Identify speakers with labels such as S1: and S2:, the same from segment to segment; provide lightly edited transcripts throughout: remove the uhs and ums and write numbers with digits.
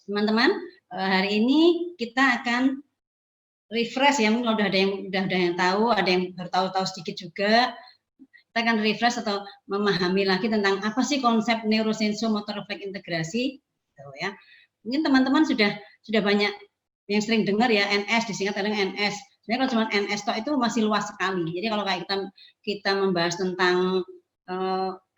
S1: teman-teman, hari ini kita akan refresh ya, mungkin udah ada yang tahu, ada yang baru tahu sedikit juga. Kita akan refresh atau memahami lagi tentang apa sih konsep neurosensomotor refleks integrasi, gitu ya. Mungkin teman-teman sudah banyak yang sering dengar ya, NS disingkat dengan NS. Sebenarnya kalau cuma NS itu masih luas sekali. Jadi kalau kayak kita membahas tentang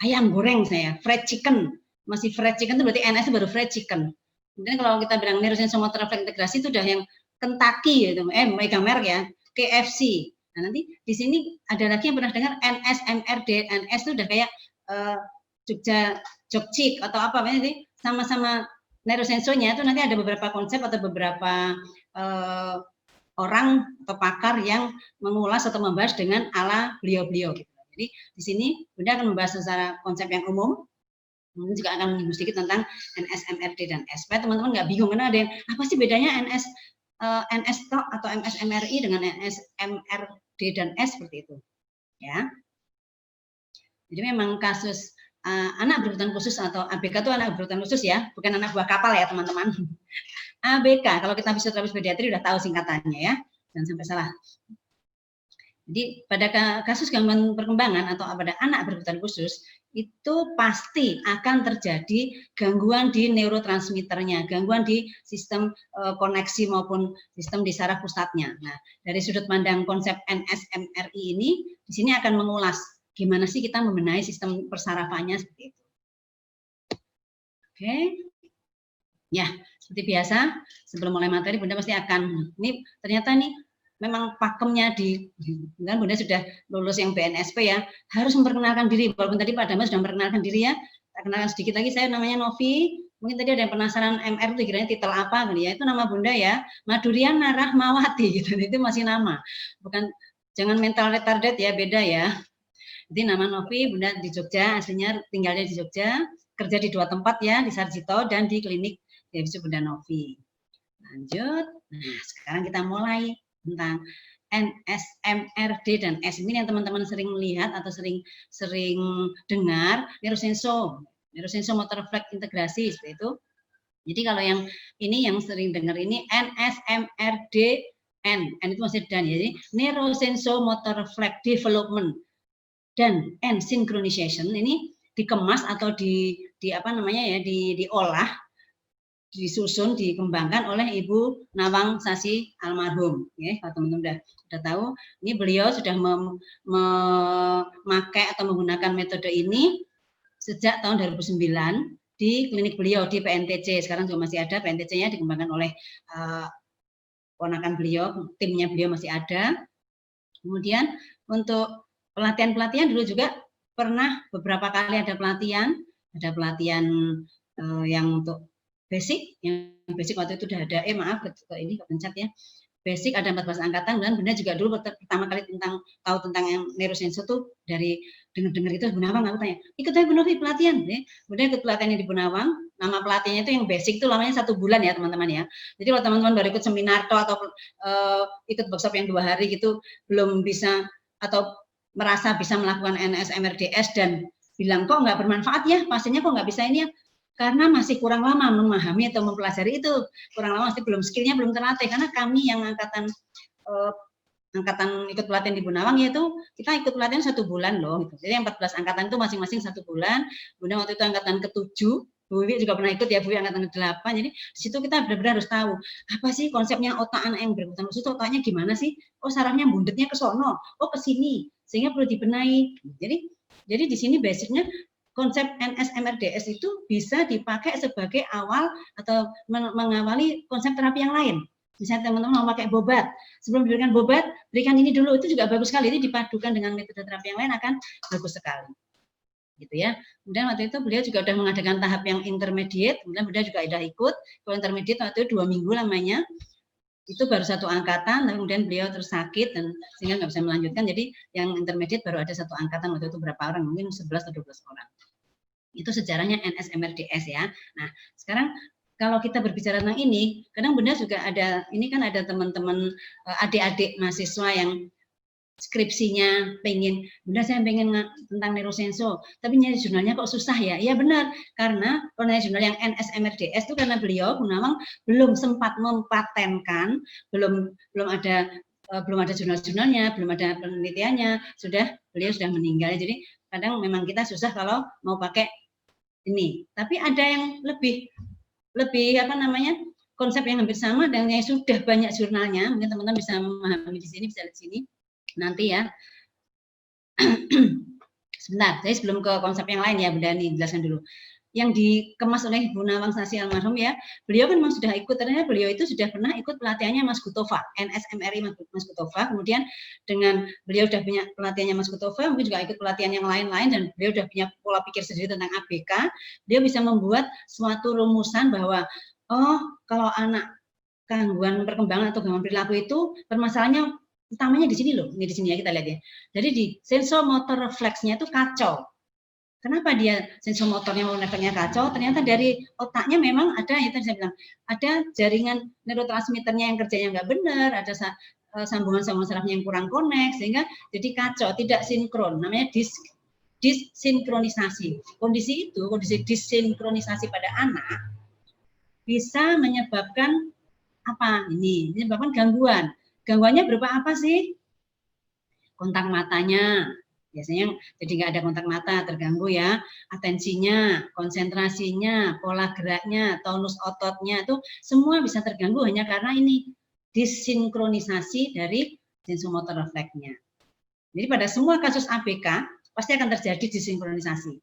S1: ayam goreng fried chicken, masih fried chicken itu berarti NS itu baru fried chicken. Kemudian kalau kita bilang neurosensomotor refleks integrasi itu udah yang Kentucky gitu, mega merek ya, KFC. Nah, nanti di sini ada lagi yang pernah dengar NS, MRD, NS itu udah kayak Jogja, Jogcik atau apa, nanti sama-sama neurosensonya itu nanti ada beberapa konsep atau beberapa orang atau pakar yang mengulas atau membahas dengan ala beliau-beliau gitu. Jadi di sini Bunda akan membahas secara konsep yang umum, mungkin juga akan menyinggung sedikit tentang NS, MRD, dan S. Supaya teman-teman nggak bingung, karena ada yang apa sih bedanya NS atau MS, MRI dengan NS, MRD, dan S seperti itu. Ya. Jadi memang kasus anak berkebutuhan khusus atau ABK itu anak berkebutuhan khusus ya, bukan anak buah kapal ya teman-teman. ABK, kalau kita fisioterapis pediatri udah tahu singkatannya ya, jangan sampai salah. Jadi pada kasus gangguan perkembangan atau pada anak berkebutuhan khusus itu pasti akan terjadi gangguan di neurotransmitternya, gangguan di sistem koneksi maupun sistem di saraf pusatnya. Nah, dari sudut pandang konsep NS-MRI ini, di sini akan mengulas gimana sih kita membenahi sistem persarafannya seperti itu. Oke. Ya, seperti biasa, sebelum mulai materi Bunda pasti akan, ini ternyata nih memang pakemnya kan Bunda sudah lulus yang BNSP ya, harus memperkenalkan diri, walaupun tadi Pak Dama sudah memperkenalkan diri ya. Kenalkan sedikit lagi, saya namanya Novi. Mungkin tadi ada yang penasaran MR itu kiranya titel apa gitu ya, itu nama Bunda ya, Maduriana Rahmawati gitu, itu masih nama, bukan, jangan mental retarded ya, beda ya. Jadi nama Novi, Bunda di Jogja, aslinya tinggalnya di Jogja, kerja di 2 tempat ya, di Sarjito dan di klinik Diabetes Bunda Novi. Lanjut, nah sekarang kita mulai tentang NS, MRD, dan S. Ini yang teman-teman sering melihat atau sering dengar, neurosensomotor refleks integrasi seperti itu. Jadi kalau yang ini yang sering dengar ini NS, MRD, N itu masih dan, jadi neurosensomotor refleks development dan N synchronization ini dikemas atau di apa namanya ya, diolah, disusun, dikembangkan oleh Ibu Nawang Sasi almarhum. Ya, kalau teman-teman sudah tahu, ini beliau sudah memakai atau menggunakan metode ini sejak tahun 2009 di klinik beliau di PNTC. Sekarang juga masih ada PNTC-nya, dikembangkan oleh ponakan beliau, timnya beliau masih ada. Kemudian untuk pelatihan dulu juga pernah beberapa kali ada pelatihan yang untuk basic, yang basic waktu itu udah ada, maaf ini kepencet ya, basic ada 14 angkatan, dan Bunda juga dulu pertama kali tahu tentang yang neurosenso tuh dari dengar itu Bu Nawang, aku tanya, ikut aja Bu Novi pelatihan, Bunda ikut pelatihannya di Bu Nawang, nama pelatihannya itu yang basic itu lamanya 1 bulan ya teman-teman ya. Jadi kalau teman-teman baru ikut seminar atau ikut workshop yang 2 hari gitu, belum bisa atau merasa bisa melakukan NS, MRDS dan bilang kok nggak bermanfaat ya, pastinya kok nggak bisa ini ya, karena masih kurang lama memahami atau mempelajari itu, kurang lama, masih belum skillnya belum terlatih. Karena kami yang angkatan ikut pelatihan di Bu Nawang yaitu kita ikut pelatihan 1 bulan loh gitu. Jadi 14 angkatan itu masing-masing 1 bulan. Bunda waktu itu angkatan ke-7, Bu Wiwi juga pernah ikut ya, Bu Wiwi angkatan ke-8. Jadi di situ kita benar-benar harus tahu apa sih konsepnya otak anak yang berkebutuhan khusus, otaknya gimana sih? Oh, sarafnya bundetnya ke sono, oh ke sini, sehingga perlu dibenahi. Jadi di sini basicnya konsep NS-MRDS itu bisa dipakai sebagai awal atau mengawali konsep terapi yang lain. Misalnya teman-teman mau pakai bobat, sebelum diberikan bobat, berikan ini dulu, itu juga bagus sekali. Ini dipadukan dengan metode terapi yang lain akan bagus sekali. Gitu ya. Kemudian waktu itu beliau juga sudah mengadakan tahap yang intermediate, kemudian beliau juga sudah ikut. Kalau intermediate waktu itu 2 minggu lamanya, itu baru 1 angkatan, kemudian beliau terus sakit dan sehingga nggak bisa melanjutkan. Jadi yang intermediate baru ada 1 angkatan, waktu itu berapa orang, mungkin 11 atau 12 orang. Itu sejarahnya NS-MRDS ya. Nah, sekarang kalau kita berbicara tentang ini, kadang Bunda juga ada, ini kan ada teman-teman adik-adik mahasiswa yang skripsinya pengen, Bunda saya pengen tentang neurosenso, tapi nyari jurnalnya kok susah ya? Iya benar, karena kalau nyari jurnal yang NSMRDS itu karena beliau Bu Nawang belum sempat mempatenkan, belum ada jurnal-jurnalnya, belum ada penelitiannya, beliau sudah meninggal. Jadi kadang memang kita susah kalau mau pakai ini. Tapi ada yang lebih apa namanya, konsep yang hampir sama dan yang sudah banyak jurnalnya, mungkin teman-teman bisa memahami di sini, bisa lihat di sini nanti ya. Sebentar, saya sebelum ke konsep yang lain ya, Bunda nih jelaskan dulu. Yang dikemas oleh Bu Nawang Sasi almarhum ya, beliau kan memang sudah ikut, ternyata beliau itu sudah pernah ikut pelatihannya Mas Gutova, NSMRI Mas Gutova, kemudian dengan beliau sudah punya pelatihannya Mas Gutova, mungkin juga ikut pelatihan yang lain-lain, dan beliau sudah punya pola pikir sendiri tentang ABK, dia bisa membuat suatu rumusan bahwa, oh kalau anak gangguan perkembangan atau gangguan perilaku itu permasalahannya utamanya di sini loh, ini di sini ya kita lihat ya. Jadi di sensomotor refleksnya itu kacau. Kenapa dia sensomotornya refleksnya kacau? Ternyata dari otaknya memang ada, ya tadi saya bilang, ada jaringan neurotransmitternya yang kerjanya nggak benar, ada sambungan-sambungan sarafnya yang kurang connect, sehingga jadi kacau, tidak sinkron, namanya dissinkronisasi. Kondisi itu, kondisi dissinkronisasi pada anak bisa menyebabkan apa? Ini menyebabkan gangguan. Gangguannya berupa apa sih? Kontak matanya, biasanya jadi nggak ada kontak mata, terganggu ya, atensinya, konsentrasinya, pola geraknya, tonus ototnya, itu semua bisa terganggu hanya karena ini disinkronisasi dari sensomotor refleksnya. Jadi pada semua kasus ABK pasti akan terjadi disinkronisasi.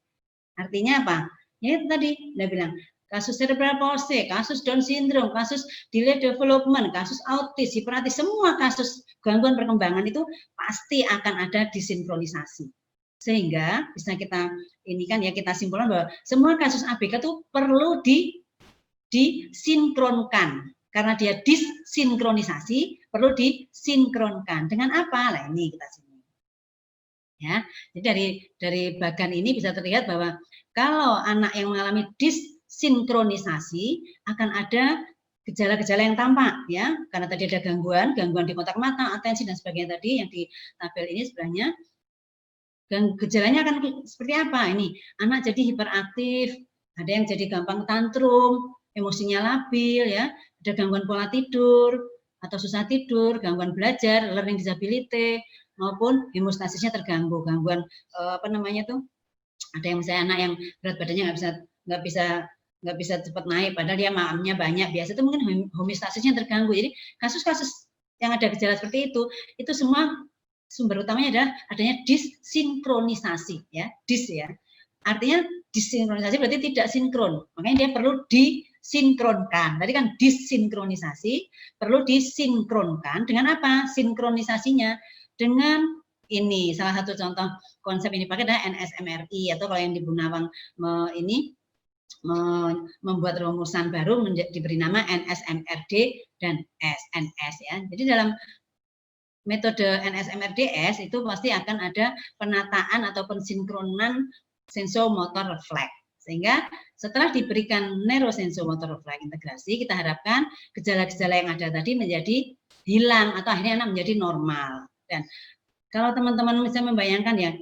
S1: Artinya apa? Ya itu tadi, saya bilang, kasus cerebral palsy, kasus Down syndrome, kasus delay development, kasus autis, hiperaktif, semua kasus gangguan perkembangan itu pasti akan ada disinkronisasi. Sehingga bisa kita ini kan ya, kita simpulkan bahwa semua kasus ABK itu perlu disinkronkan. Karena dia disinkronisasi, perlu disinkronkan. Dengan apa? Nah, ini kita sini. Ya, jadi dari bagan ini bisa terlihat bahwa kalau anak yang mengalami disinkronisasi akan ada gejala-gejala yang tampak ya, karena tadi ada gangguan di kontak mata, atensi dan sebagainya tadi yang di tabel ini sebenarnya. Dan gejalanya akan seperti apa? Ini anak jadi hiperaktif, ada yang jadi gampang tantrum, emosinya labil ya, ada gangguan pola tidur atau susah tidur, gangguan belajar, learning disability, maupun hemostasisnya terganggu, gangguan apa namanya tuh, ada yang misalnya anak yang berat badannya nggak bisa cepat naik, padahal dia maamnya banyak, biasa itu mungkin hemostasisnya terganggu. Jadi kasus-kasus yang ada gejala seperti itu semua sumber utamanya adalah adanya disinkronisasi ya, artinya disinkronisasi berarti tidak sinkron, makanya dia perlu disinkronkan. Tadi kan disinkronisasi, perlu disinkronkan dengan apa? Sinkronisasinya dengan ini, salah satu contoh konsep ini pakai adalah NSMRI, atau kalau yang di Bu Nawang ini membuat rumusan baru diberi nama NSMRD dan SNS ya. Jadi dalam metode NSMRDS itu pasti akan ada penataan atau pensinkronan sensomotor refleks. Sehingga setelah diberikan neurosensomotor refleks integrasi, kita harapkan gejala-gejala yang ada tadi menjadi hilang atau akhirnya anak menjadi normal. Dan kalau teman-teman bisa membayangkan ya,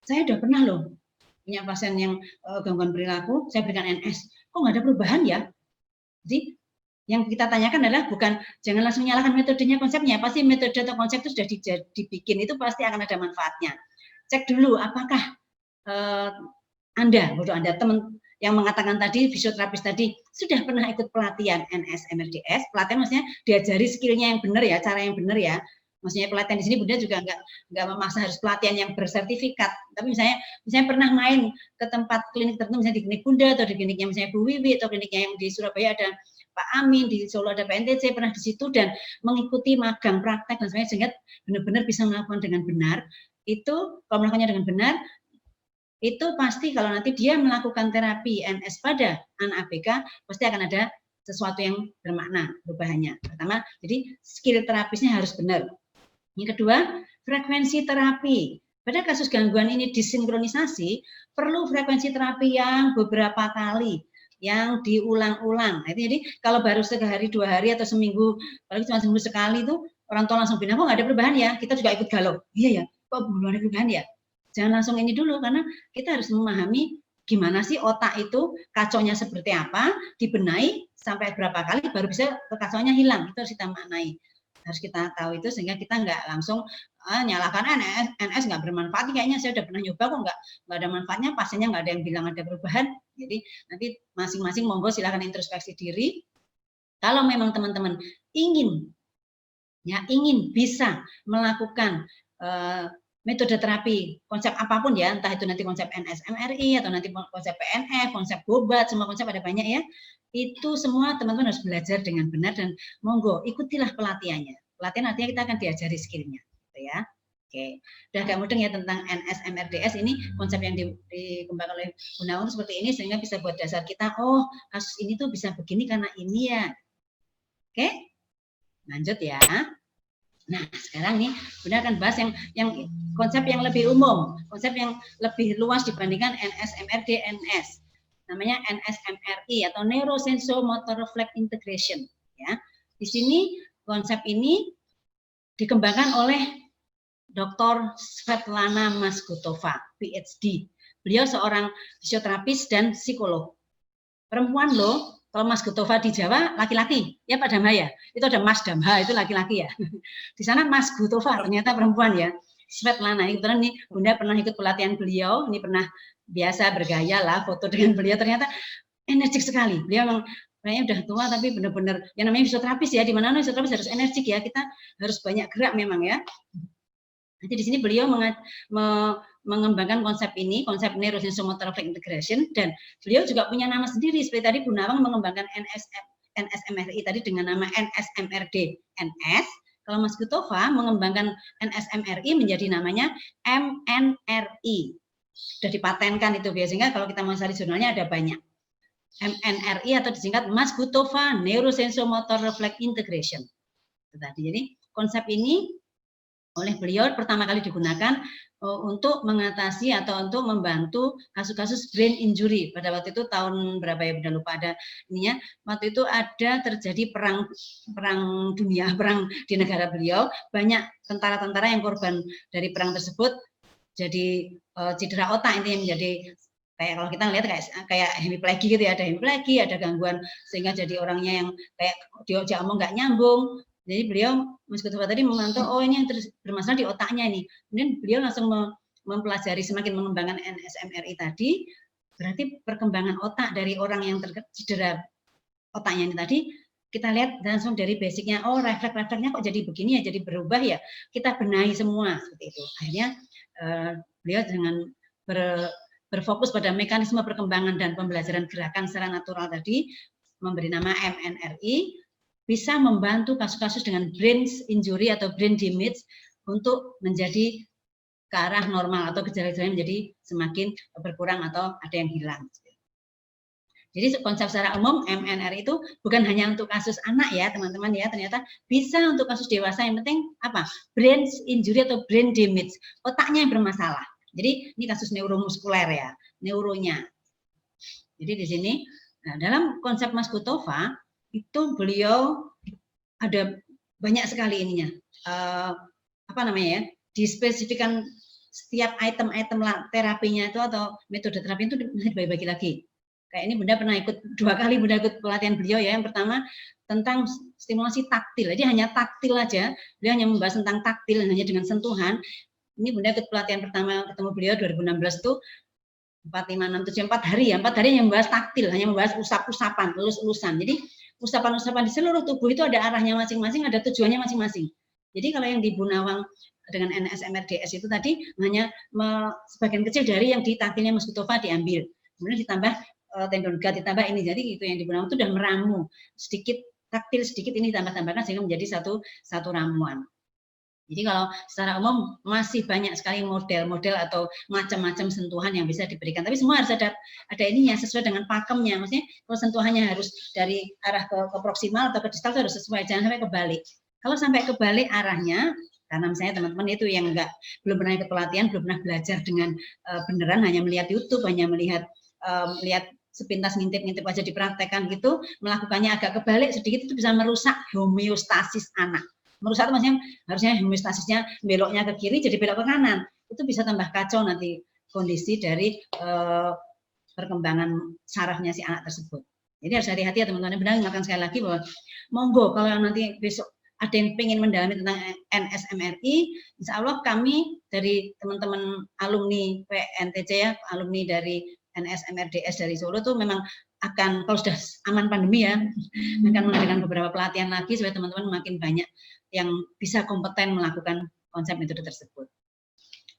S1: saya udah pernah loh punya pasien yang gangguan perilaku, saya berikan NS, kok nggak ada perubahan ya? Jadi yang kita tanyakan adalah bukan jangan langsung nyalakan metodenya, konsepnya. Pasti metode atau konsep itu sudah dibikin, itu pasti akan ada manfaatnya. Cek dulu apakah Anda teman yang mengatakan tadi, fisioterapis tadi, sudah pernah ikut pelatihan NSMRDS. Pelatihan maksudnya diajari skillnya yang benar ya, cara yang benar ya. Maksudnya pelatihan di sini Bunda juga nggak memaksa harus pelatihan yang bersertifikat. Tapi misalnya pernah main ke tempat klinik tertentu, misalnya di klinik Bunda atau di kliniknya misalnya Bu Wiwi atau kliniknya yang di Surabaya ada Pak Amin, di Solo ada Pak NTC, pernah di situ dan mengikuti magang praktek dan sebagainya sehingga benar-benar bisa melakukan dengan benar. Itu kalau melakukannya dengan benar, itu pasti kalau nanti dia melakukan terapi NS pada anak ABK pasti akan ada sesuatu yang bermakna perubahannya. Pertama, jadi skill terapisnya harus benar. Yang kedua, frekuensi terapi. Pada kasus gangguan ini disinkronisasi, perlu frekuensi terapi yang beberapa kali, yang diulang-ulang. Jadi kalau baru sehari, 2 hari atau seminggu, apalagi cuma seminggu sekali itu orang tua langsung bilang, kok nggak ada perubahan ya, kita juga ikut galau. Iya ya, kok belum ada perubahan ya? Jangan langsung ini dulu, karena kita harus memahami gimana sih otak itu, kacaunya seperti apa, dibenahi sampai berapa kali baru bisa kacaunya hilang. Itu harus kita maknai. Harus kita tahu itu sehingga kita nggak langsung nyalakan NS nggak bermanfaat. Kayaknya saya udah pernah nyoba kok nggak ada manfaatnya, pasiennya nggak ada yang bilang ada perubahan. Jadi nanti masing-masing monggo silahkan introspeksi diri. Kalau memang teman-teman ingin bisa melakukan metode terapi konsep apapun ya, entah itu nanti konsep NSMRI atau nanti konsep PNF, konsep Bobat, semua konsep ada banyak ya. Itu semua teman-teman harus belajar dengan benar dan monggo ikutilah pelatihannya. Pelatihan artinya kita akan diajari skillnya, gitu ya. Oke, udah agak mudeng ya tentang NSMRDS ini, konsep yang dikembangkan oleh Gunawan seperti ini sehingga bisa buat dasar kita, oh kasus ini tuh bisa begini karena ini ya. Oke, lanjut ya. Nah, sekarang nih Bunda akan bahas yang konsep yang lebih umum, konsep yang lebih luas dibandingkan NSMRD-NS. Namanya NSMRI atau Neurosensomotor Reflex Integration. Ya, di sini konsep ini dikembangkan oleh Dr. Svetlana Masgutova, PhD. Beliau seorang fisioterapis dan psikolog. Perempuan loh. Kalau Mas Gutova di Jawa laki-laki, ya Pak Damha ya. Itu ada Mas Damha itu laki-laki ya. Di sana Mas Gutova ternyata perempuan ya. Svetlana, kebetulan nih Bunda pernah ikut pelatihan beliau, ini pernah biasa bergaya lah foto dengan beliau, ternyata energik sekali. Beliau memang kayaknya udah tua tapi benar-benar yang namanya fisioterapis ya, di mana fisioterapis harus energik ya, kita harus banyak gerak memang ya. Nanti di sini beliau mengembangkan konsep ini, konsep Neurosensomotor Reflex Integration, dan beliau juga punya nama sendiri, seperti tadi Bu Nawang mengembangkan NSMRI tadi dengan nama NSMRD-NS, kalau Mas Gutova mengembangkan NSMRI menjadi namanya MNRI. Sudah dipatenkan itu biasanya kalau kita mau cari jurnalnya ada banyak. MNRI atau disingkat Mas Gutova Neurosensomotor Reflex Integration. Jadi konsep ini oleh beliau pertama kali digunakan untuk mengatasi atau untuk membantu kasus-kasus brain injury. Pada waktu itu tahun berapa ya, udah lupa ada ininya. Waktu itu ada terjadi perang dunia, perang di negara beliau. Banyak tentara-tentara yang korban dari perang tersebut jadi cedera otak, ini menjadi kayak kalau kita lihat kayak hemiplegia gitu ya, ada hemiplegia, ada gangguan sehingga jadi orangnya yang kayak diajak omong nggak nyambung. Jadi beliau Mas Gutova tadi memantau, oh ini yang bermasalah di otaknya ini. Kemudian beliau langsung mempelajari, semakin mengembangkan NSMRI tadi, berarti perkembangan otak dari orang yang tercedera otaknya ini tadi, kita lihat langsung dari basicnya, oh refleks-refleksnya kok jadi begini ya, jadi berubah ya, kita benahi semua seperti itu. Akhirnya beliau dengan berfokus pada mekanisme perkembangan dan pembelajaran gerakan secara natural tadi, memberi nama MNRI, bisa membantu kasus-kasus dengan brain injury atau brain damage untuk menjadi ke arah normal atau gejala-gejalanya menjadi semakin berkurang atau ada yang hilang. Jadi konsep secara umum MNRI itu bukan hanya untuk kasus anak ya teman-teman ya, ternyata bisa untuk kasus dewasa. Yang penting apa? Brain injury atau brain damage, otaknya yang bermasalah. Jadi ini kasus neuromuskuler ya, neuronya. Jadi di sini, nah dalam konsep Mas Gutova itu beliau ada banyak sekali ininya, apa namanya ya, dispesifikan setiap item-item terapinya itu atau metode terapi itu dibagi-bagi lagi. Kayak ini Bunda pernah ikut 2 kali, Bunda ikut pelatihan beliau ya. Yang pertama tentang stimulasi taktil, jadi hanya taktil aja, beliau hanya membahas tentang taktil hanya dengan sentuhan. Ini Bunda ikut pelatihan pertama ketemu beliau 2016 itu 4, 5, 6, 7, 4 hari ya, 4 hari yang membahas taktil, hanya membahas usap-usapan, elus-elusan. Jadi usapan-usapan di seluruh tubuh itu ada arahnya masing-masing, ada tujuannya masing-masing. Jadi kalau yang di Bu Nawang dengan NSMRDS itu tadi hanya sebagian kecil dari yang di taktilnya Mas Gutova diambil, kemudian ditambah tendon gut, ditambah ini, jadi itu yang di Bu Nawang itu sudah meramu sedikit taktil, sedikit ini tambah-tambahkan sehingga menjadi satu ramuan. Jadi kalau secara umum masih banyak sekali model-model atau macam-macam sentuhan yang bisa diberikan. Tapi semua harus ada ininya sesuai dengan pakemnya. Maksudnya kalau sentuhannya harus dari arah ke proksimal atau ke distal itu harus sesuai, jangan sampai kebalik. Kalau sampai kebalik arahnya, karena misalnya teman-teman itu yang belum pernah ikut pelatihan, belum pernah belajar dengan beneran, hanya melihat YouTube, hanya melihat sepintas ngintip-ngintip aja dipraktekkan gitu, melakukannya agak kebalik sedikit itu bisa merusak homeostasis anak. merusak itu maksudnya harusnya homeostasisnya beloknya ke kiri jadi belok ke kanan. Itu bisa tambah kacau nanti kondisi dari perkembangan sarafnya si anak tersebut. Jadi harus hati-hati ya teman-teman. Benar ingatkan sekali lagi bahwa monggo kalau nanti besok ada yang ingin mendalami tentang NSMRI, insya Allah kami dari teman-teman alumni PNTC ya, alumni dari NSMRDS dari Solo tuh memang akan, kalau sudah aman pandemi ya, akan memberikan beberapa pelatihan lagi supaya teman-teman makin banyak yang bisa kompeten melakukan konsep metode tersebut.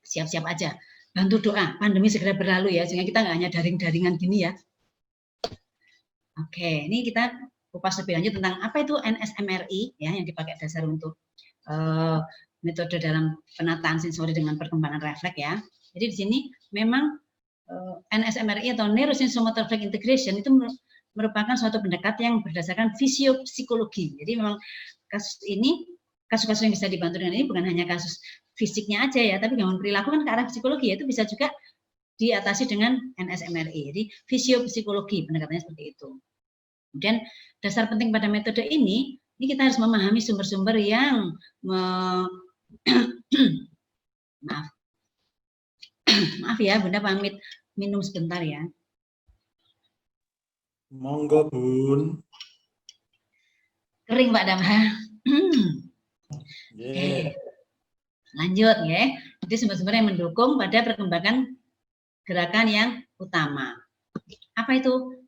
S1: Siap-siap aja, bantu doa, pandemi segera berlalu ya, sehingga kita nggak hanya daring-daringan gini ya. Oke, ini kita kupas lebih lanjut tentang apa itu NSMRI ya, yang dipakai dasar untuk metode dalam penataan sensori dengan perkembangan refleks ya. Jadi di sini memang NSMRI atau Neurosensory Reflex Integration itu merupakan suatu pendekatan yang berdasarkan fisiopsikologi. Jadi memang kasus ini, kasus-kasus yang bisa dibantu dengan ini bukan hanya kasus fisiknya aja ya, tapi gangguan perilaku kan ke arah psikologi ya, itu bisa juga diatasi dengan NSMRI. Jadi fisiopsikologi pendekatannya seperti itu. Kemudian dasar penting pada metode ini kita harus memahami sumber-sumber yang maaf ya, Bunda pamit minum sebentar ya.
S2: Monggo, Bun.
S1: Kering Pak Damha.
S2: Yeah.
S1: Lanjut ya. Jadi sumber-sumber yang mendukung pada perkembangan gerakan yang utama. Apa itu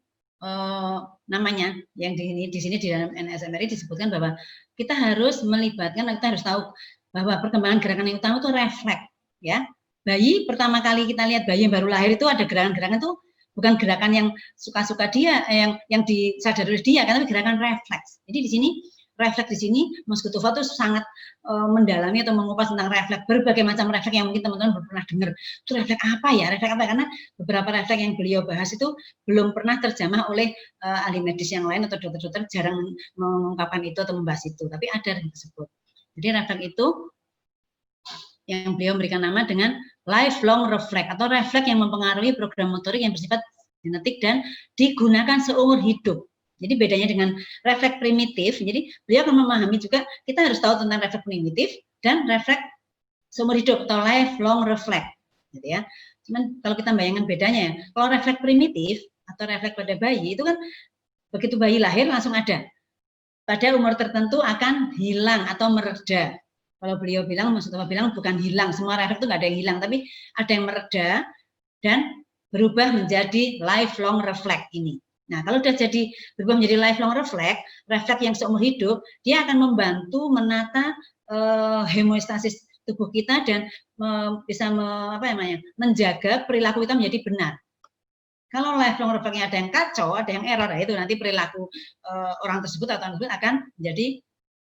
S1: namanya? Yang di sini di dalam NSMRI disebutkan bahwa kita harus melibatkan, kita harus tahu bahwa perkembangan gerakan yang utama itu refleks ya. Bayi pertama kali kita lihat bayi yang baru lahir itu ada gerakan-gerakan itu bukan gerakan yang suka-suka dia, yang disadari oleh dia, tapi gerakan refleks. Jadi di sini refleks di sini Mas Kutufa itu sangat mendalami atau mengupas tentang refleks, berbagai macam refleks yang mungkin teman-teman belum pernah dengar. Itu refleks apa ya? Refleks apa? Karena beberapa refleks yang beliau bahas itu belum pernah terjamah oleh ahli medis yang lain atau dokter-dokter jarang mengungkapkan itu atau membahas itu, tapi ada yang tersebut. Jadi refleks itu yang beliau memberikan nama dengan lifelong refleks atau refleks yang mempengaruhi program motorik yang bersifat genetik dan digunakan seumur hidup. Jadi bedanya dengan refleks primitif, jadi beliau akan memahami juga kita harus tahu tentang refleks primitif dan refleks seumur hidup atau lifelong refleks, gitu ya. Cuman kalau kita bayangkan bedanya ya, kalau refleks primitif atau refleks pada bayi itu kan begitu bayi lahir langsung ada, pada umur tertentu akan hilang atau mereda. Kalau beliau bilang, maksudnya bilang bukan hilang, semua refleks itu nggak ada yang hilang, tapi ada yang mereda dan berubah menjadi lifelong refleks ini. Nah, kalau sudah jadi berubah menjadi lifelong refleks, refleks yang seumur hidup, dia akan membantu menata homeostasis tubuh kita dan bisa menjaga perilaku kita menjadi benar. Kalau lifelong refleksnya ada yang kacau, ada yang error, itu nanti perilaku orang tersebut atau orang tersebut akan menjadi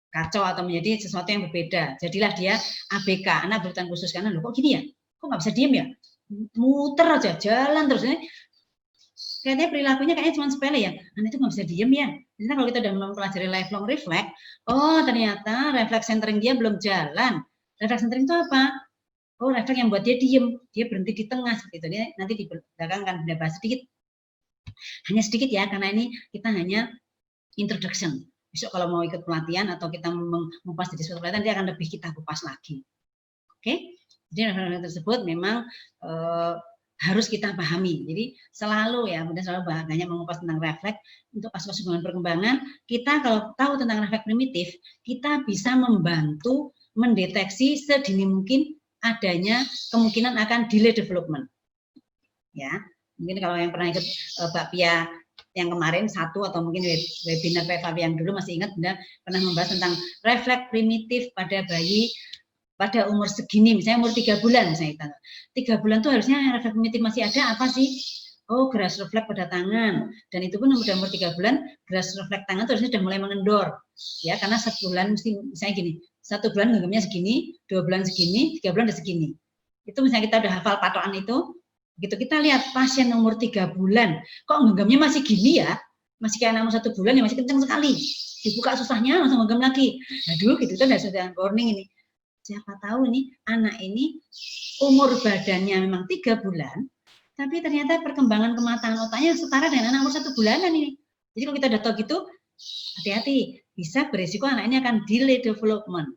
S1: kacau atau menjadi sesuatu yang berbeda. Jadilah dia ABK, anak berkebutuhan khusus. Karena loh kok gini ya? Kok nggak bisa diem ya? Muter aja, jalan terus. Kayaknya perilakunya kayaknya cuma sepele ya. Anak itu nggak bisa diem ya. Jadi kalau kita udah mempelajari lifelong reflex, oh ternyata refleks centering dia belum jalan. Refleks centering itu apa? Oh refleks yang buat dia diem, dia berhenti di tengah seperti itu. Ini nanti di belakang kan benda bahas sedikit. Hanya sedikit ya, karena ini kita hanya introduction. Besok kalau mau ikut pelatihan atau kita mengupas di suatu pelatihan, dia akan lebih kita kupas lagi. Oke, jadi refleks tersebut memang harus kita pahami. Jadi selalu ya, kemudian selalu banyak mengupas tentang refleks untuk kasus hubungan perkembangan. Kita kalau tahu tentang refleks primitif, kita bisa membantu mendeteksi sedini mungkin adanya kemungkinan akan delay development. Ya, mungkin kalau yang pernah ikut Mbak Pia yang kemarin satu atau mungkin webinar PFAB yang dulu masih ingat Bunda pernah membahas tentang refleks primitif pada bayi pada umur segini, misalnya umur 3 bulan misalnya. 3 bulan tuh harusnya refleks primitif masih ada apa sih? Oh, geras refleks pada tangan. Dan itu pun udah umur 3 bulan, geras refleks tangan tuh harusnya sudah mulai mengendor. Ya, karena sebulan mesti misalnya gini, 1 bulan genggamnya segini, 2 bulan segini, 3 bulan udah segini. Itu misalnya kita udah hafal patokan itu, begitu kita lihat pasien umur 3 bulan, kok genggamnya masih gini ya, masih kayak anak 1 bulan ya masih kencang sekali, dibuka susahnya langsung genggam lagi. Aduh, gitu kan sudah warning ini. Siapa tahu nih anak ini umur badannya memang 3 bulan, tapi ternyata perkembangan kematangan otaknya setara dengan anak umur 1 bulanan ini. Jadi kalau kita udah tahu gitu, hati-hati, bisa berisiko anak ini akan delay development.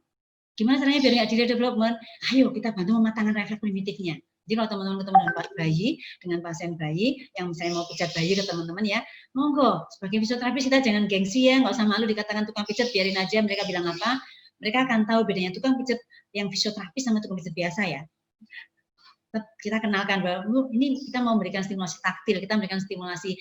S1: Gimana caranya biar nggak delay development? Ayo kita bantu mematangkan refleks primitifnya. Jadi kalau teman-teman ketemu dengan bayi, dengan pasien bayi yang misalnya mau pijat bayi ke teman-teman ya, monggo sebagai fisioterapis kita jangan gengsi ya, nggak usah malu dikatakan tukang pijat, biarin aja mereka bilang apa, mereka akan tahu bedanya tukang pijat yang fisioterapis sama tukang pijat biasa ya. Kita kenalkan bahwa ini kita mau memberikan stimulasi taktil, kita memberikan stimulasi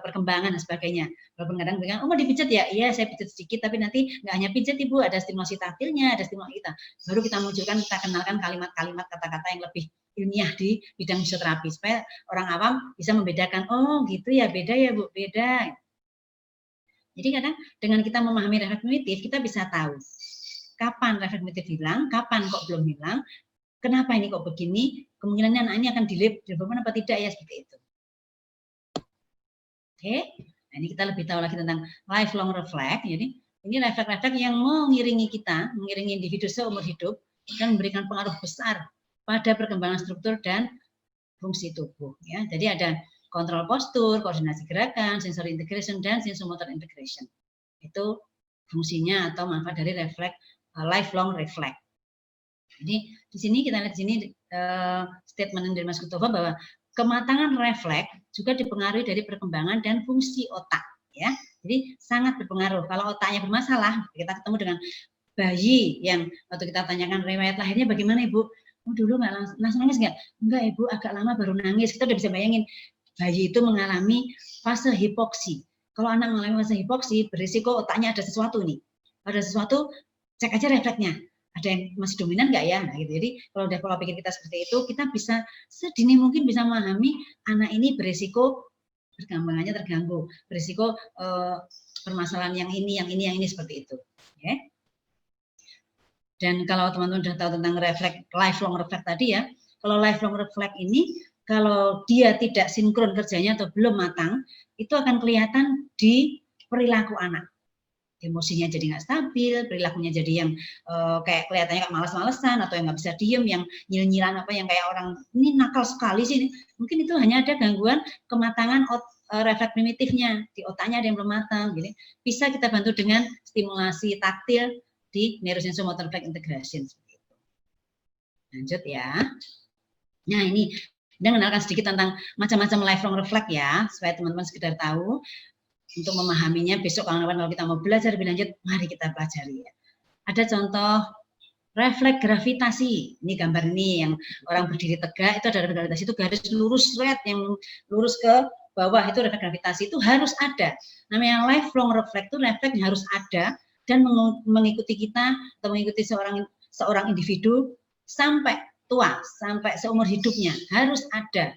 S1: perkembangan dan sebagainya. Walaupun kadang bilang, oh mau dipijat ya? Iya, saya pijat sedikit, tapi nanti nggak hanya pijat Ibu, ada stimulasi taktilnya, ada stimulasi kita. Baru kita munculkan, kita kenalkan kalimat-kalimat, kata-kata yang lebih ilmiah di bidang fisioterapi, supaya orang awam bisa membedakan, oh gitu ya, beda ya Bu, beda. Jadi kadang dengan kita memahami refleks primitif, kita bisa tahu kapan refleks primitif hilang, kapan kok belum hilang, kenapa ini kok begini, kemungkinannya anak ini akan delay development apa tidak ya, seperti itu. Oke, nah ini kita lebih tahu lagi tentang lifelong reflect. Jadi ini refleks-refleks yang mengiringi kita, mengiringi individu seumur hidup dan memberikan pengaruh besar pada perkembangan struktur dan fungsi tubuh. Ya, jadi ada kontrol postur, koordinasi gerakan, sensory integration dan sensomotor integration. Itu fungsinya atau manfaat dari refleks lifelong reflect. Jadi di sini kita lihat di sini statement dari Mas Kutova bahwa kematangan refleks juga dipengaruhi dari perkembangan dan fungsi otak, ya. Jadi sangat berpengaruh. Kalau otaknya bermasalah, kita ketemu dengan bayi yang waktu kita tanyakan riwayat lahirnya bagaimana Ibu? Oh, dulu nggak langsung nangis nggak? Enggak Ibu, agak lama baru nangis. Kita udah bisa bayangin bayi itu mengalami fase hipoksi. Kalau anak mengalami fase hipoksi, berisiko otaknya ada sesuatu nih. Ada sesuatu, cek aja refleksnya. Ada yang masih dominan nggak ya? Nah, gitu. Jadi kalau udah pola pikir kita seperti itu, kita bisa sedini mungkin bisa memahami anak ini berisiko perkembangannya terganggu, berisiko permasalahan yang ini seperti itu. Okay? Dan kalau teman-teman sudah tahu tentang refleks lifelong reflect tadi ya, kalau lifelong reflect ini kalau dia tidak sinkron kerjanya atau belum matang, itu akan kelihatan di perilaku anak. Emosinya jadi nggak stabil, perilakunya jadi yang kayak kelihatannya kayak malas-malesan atau yang nggak bisa diem, yang nyil-nyilan apa yang kayak orang ini nakal sekali sih. Mungkin itu hanya ada gangguan kematangan refleks primitifnya di otaknya ada yang belum matang. Jadi bisa kita bantu dengan stimulasi taktil di neurosensomotor reflex integration. Lanjut ya. Nah ini dan mengenalkan sedikit tentang macam-macam lifelong reflect ya, supaya teman-teman sekedar tahu. Untuk memahaminya besok kalau kita mau belajar lebih lanjut, mari kita pelajari ya. Ada contoh refleks gravitasi. Ini gambar ini yang orang berdiri tegak itu ada refleks gravitasi, itu garis lurus red yang lurus ke bawah itu refleks gravitasi itu harus ada. Namanya lifelong reflect itu refleks yang harus ada dan mengikuti kita atau mengikuti seorang individu sampai tua, sampai seumur hidupnya harus ada.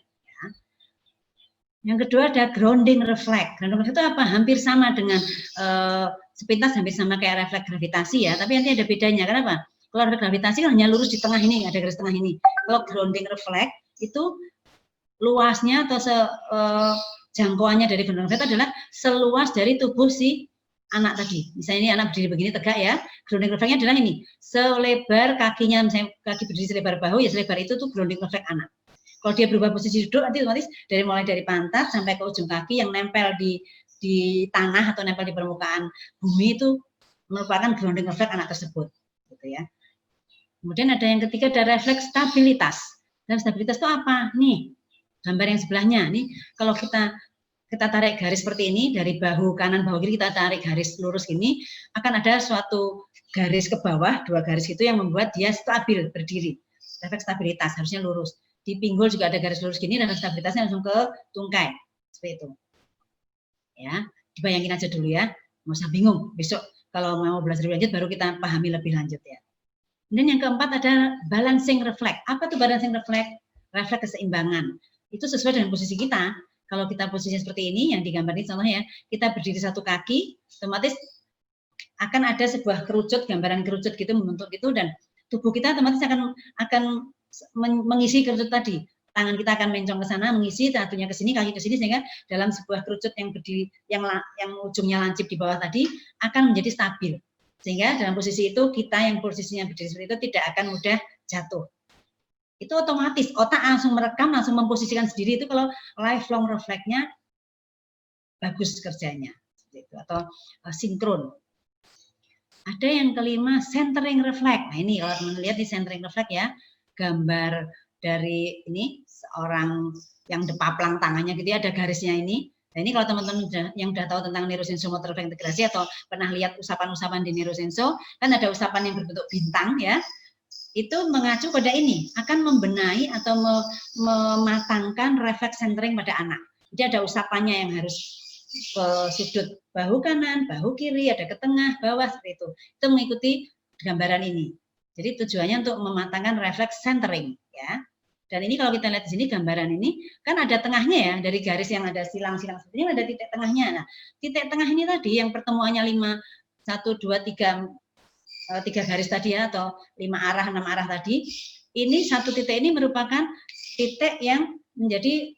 S1: Yang kedua ada grounding reflect. Grounding reflect itu apa? Hampir sama dengan sepintas hampir sama kayak refleks gravitasi ya, tapi nanti ada bedanya. Kenapa? Kalau refleks gravitasi kan hanya lurus di tengah ini, ada garis tengah ini. Kalau grounding reflect itu luasnya atau jangkauannya dari grounding reflect adalah seluas dari tubuh si anak tadi. Misalnya ini anak berdiri begini tegak ya, grounding reflexnya adalah ini, selebar kakinya, misalnya kaki berdiri selebar bahu ya selebar itu tuh grounding reflect anak. Kalau dia berubah posisi duduk, nanti otomatis mulai dari pantat sampai ke ujung kaki yang nempel di tanah atau nempel di permukaan bumi itu merupakan grounding reflect anak tersebut, gitu ya. Kemudian ada yang ketiga ada refleks stabilitas. Dan stabilitas itu apa? Nih gambar yang sebelahnya. Nih kalau kita tarik garis seperti ini dari bahu kanan bahu kiri kita tarik garis lurus ini akan ada suatu garis ke bawah, dua garis itu yang membuat dia stabil berdiri. Refleks stabilitas harusnya lurus. Di pinggul juga ada garis lurus gini dan stabilitasnya langsung ke tungkai seperti itu ya, dibayangin aja dulu ya, nggak usah bingung, besok kalau mau belajar lebih lanjut baru kita pahami lebih lanjut ya. Dan yang keempat ada balancing reflect. Apa tuh balancing reflect? Refleks keseimbangan itu sesuai dengan posisi kita. Kalau kita posisinya seperti ini yang digambar ini contohnya ya, kita berdiri satu kaki otomatis akan ada sebuah kerucut, gambaran kerucut gitu membentuk gitu, dan tubuh kita otomatis akan mengisi kerucut tadi. Tangan kita akan mencong ke sana, mengisi, satunya ke sini, kaki ke sini, sehingga dalam sebuah kerucut yang berdiri, yang ujungnya lancip di bawah tadi akan menjadi stabil. Sehingga dalam posisi itu kita yang posisinya berdiri seperti itu tidak akan mudah jatuh. Itu otomatis otak langsung merekam, langsung memposisikan sendiri itu kalau lifelong reflexnya bagus kerjanya, seperti itu, atau sinkron. Ada yang kelima, centering reflect. Nah ini kalau teman lihat di centering reflect ya, gambar dari ini seorang yang depaplang tangannya gitu ya, ada garisnya ini. Nah ini kalau teman-teman yang udah tahu tentang neurosenso motor refleks integrasi atau pernah lihat usapan-usapan di neurosenso, kan ada usapan yang berbentuk bintang ya, itu mengacu pada ini, akan membenahi atau mematangkan refleks centering pada anak. Jadi ada usapannya yang harus ke sudut bahu kanan, bahu kiri, ada ke tengah, bawah, seperti itu. Itu mengikuti gambaran ini. Jadi tujuannya untuk mematangkan refleks centering ya. Dan ini kalau kita lihat di sini gambaran ini kan ada tengahnya ya, dari garis yang ada silang-silang seperti ini ada titik tengahnya. Nah, titik tengah ini tadi yang pertemuannya 5 1 2 3 3 garis tadi ya, atau 5 arah 6 arah tadi, ini satu titik ini merupakan titik yang menjadi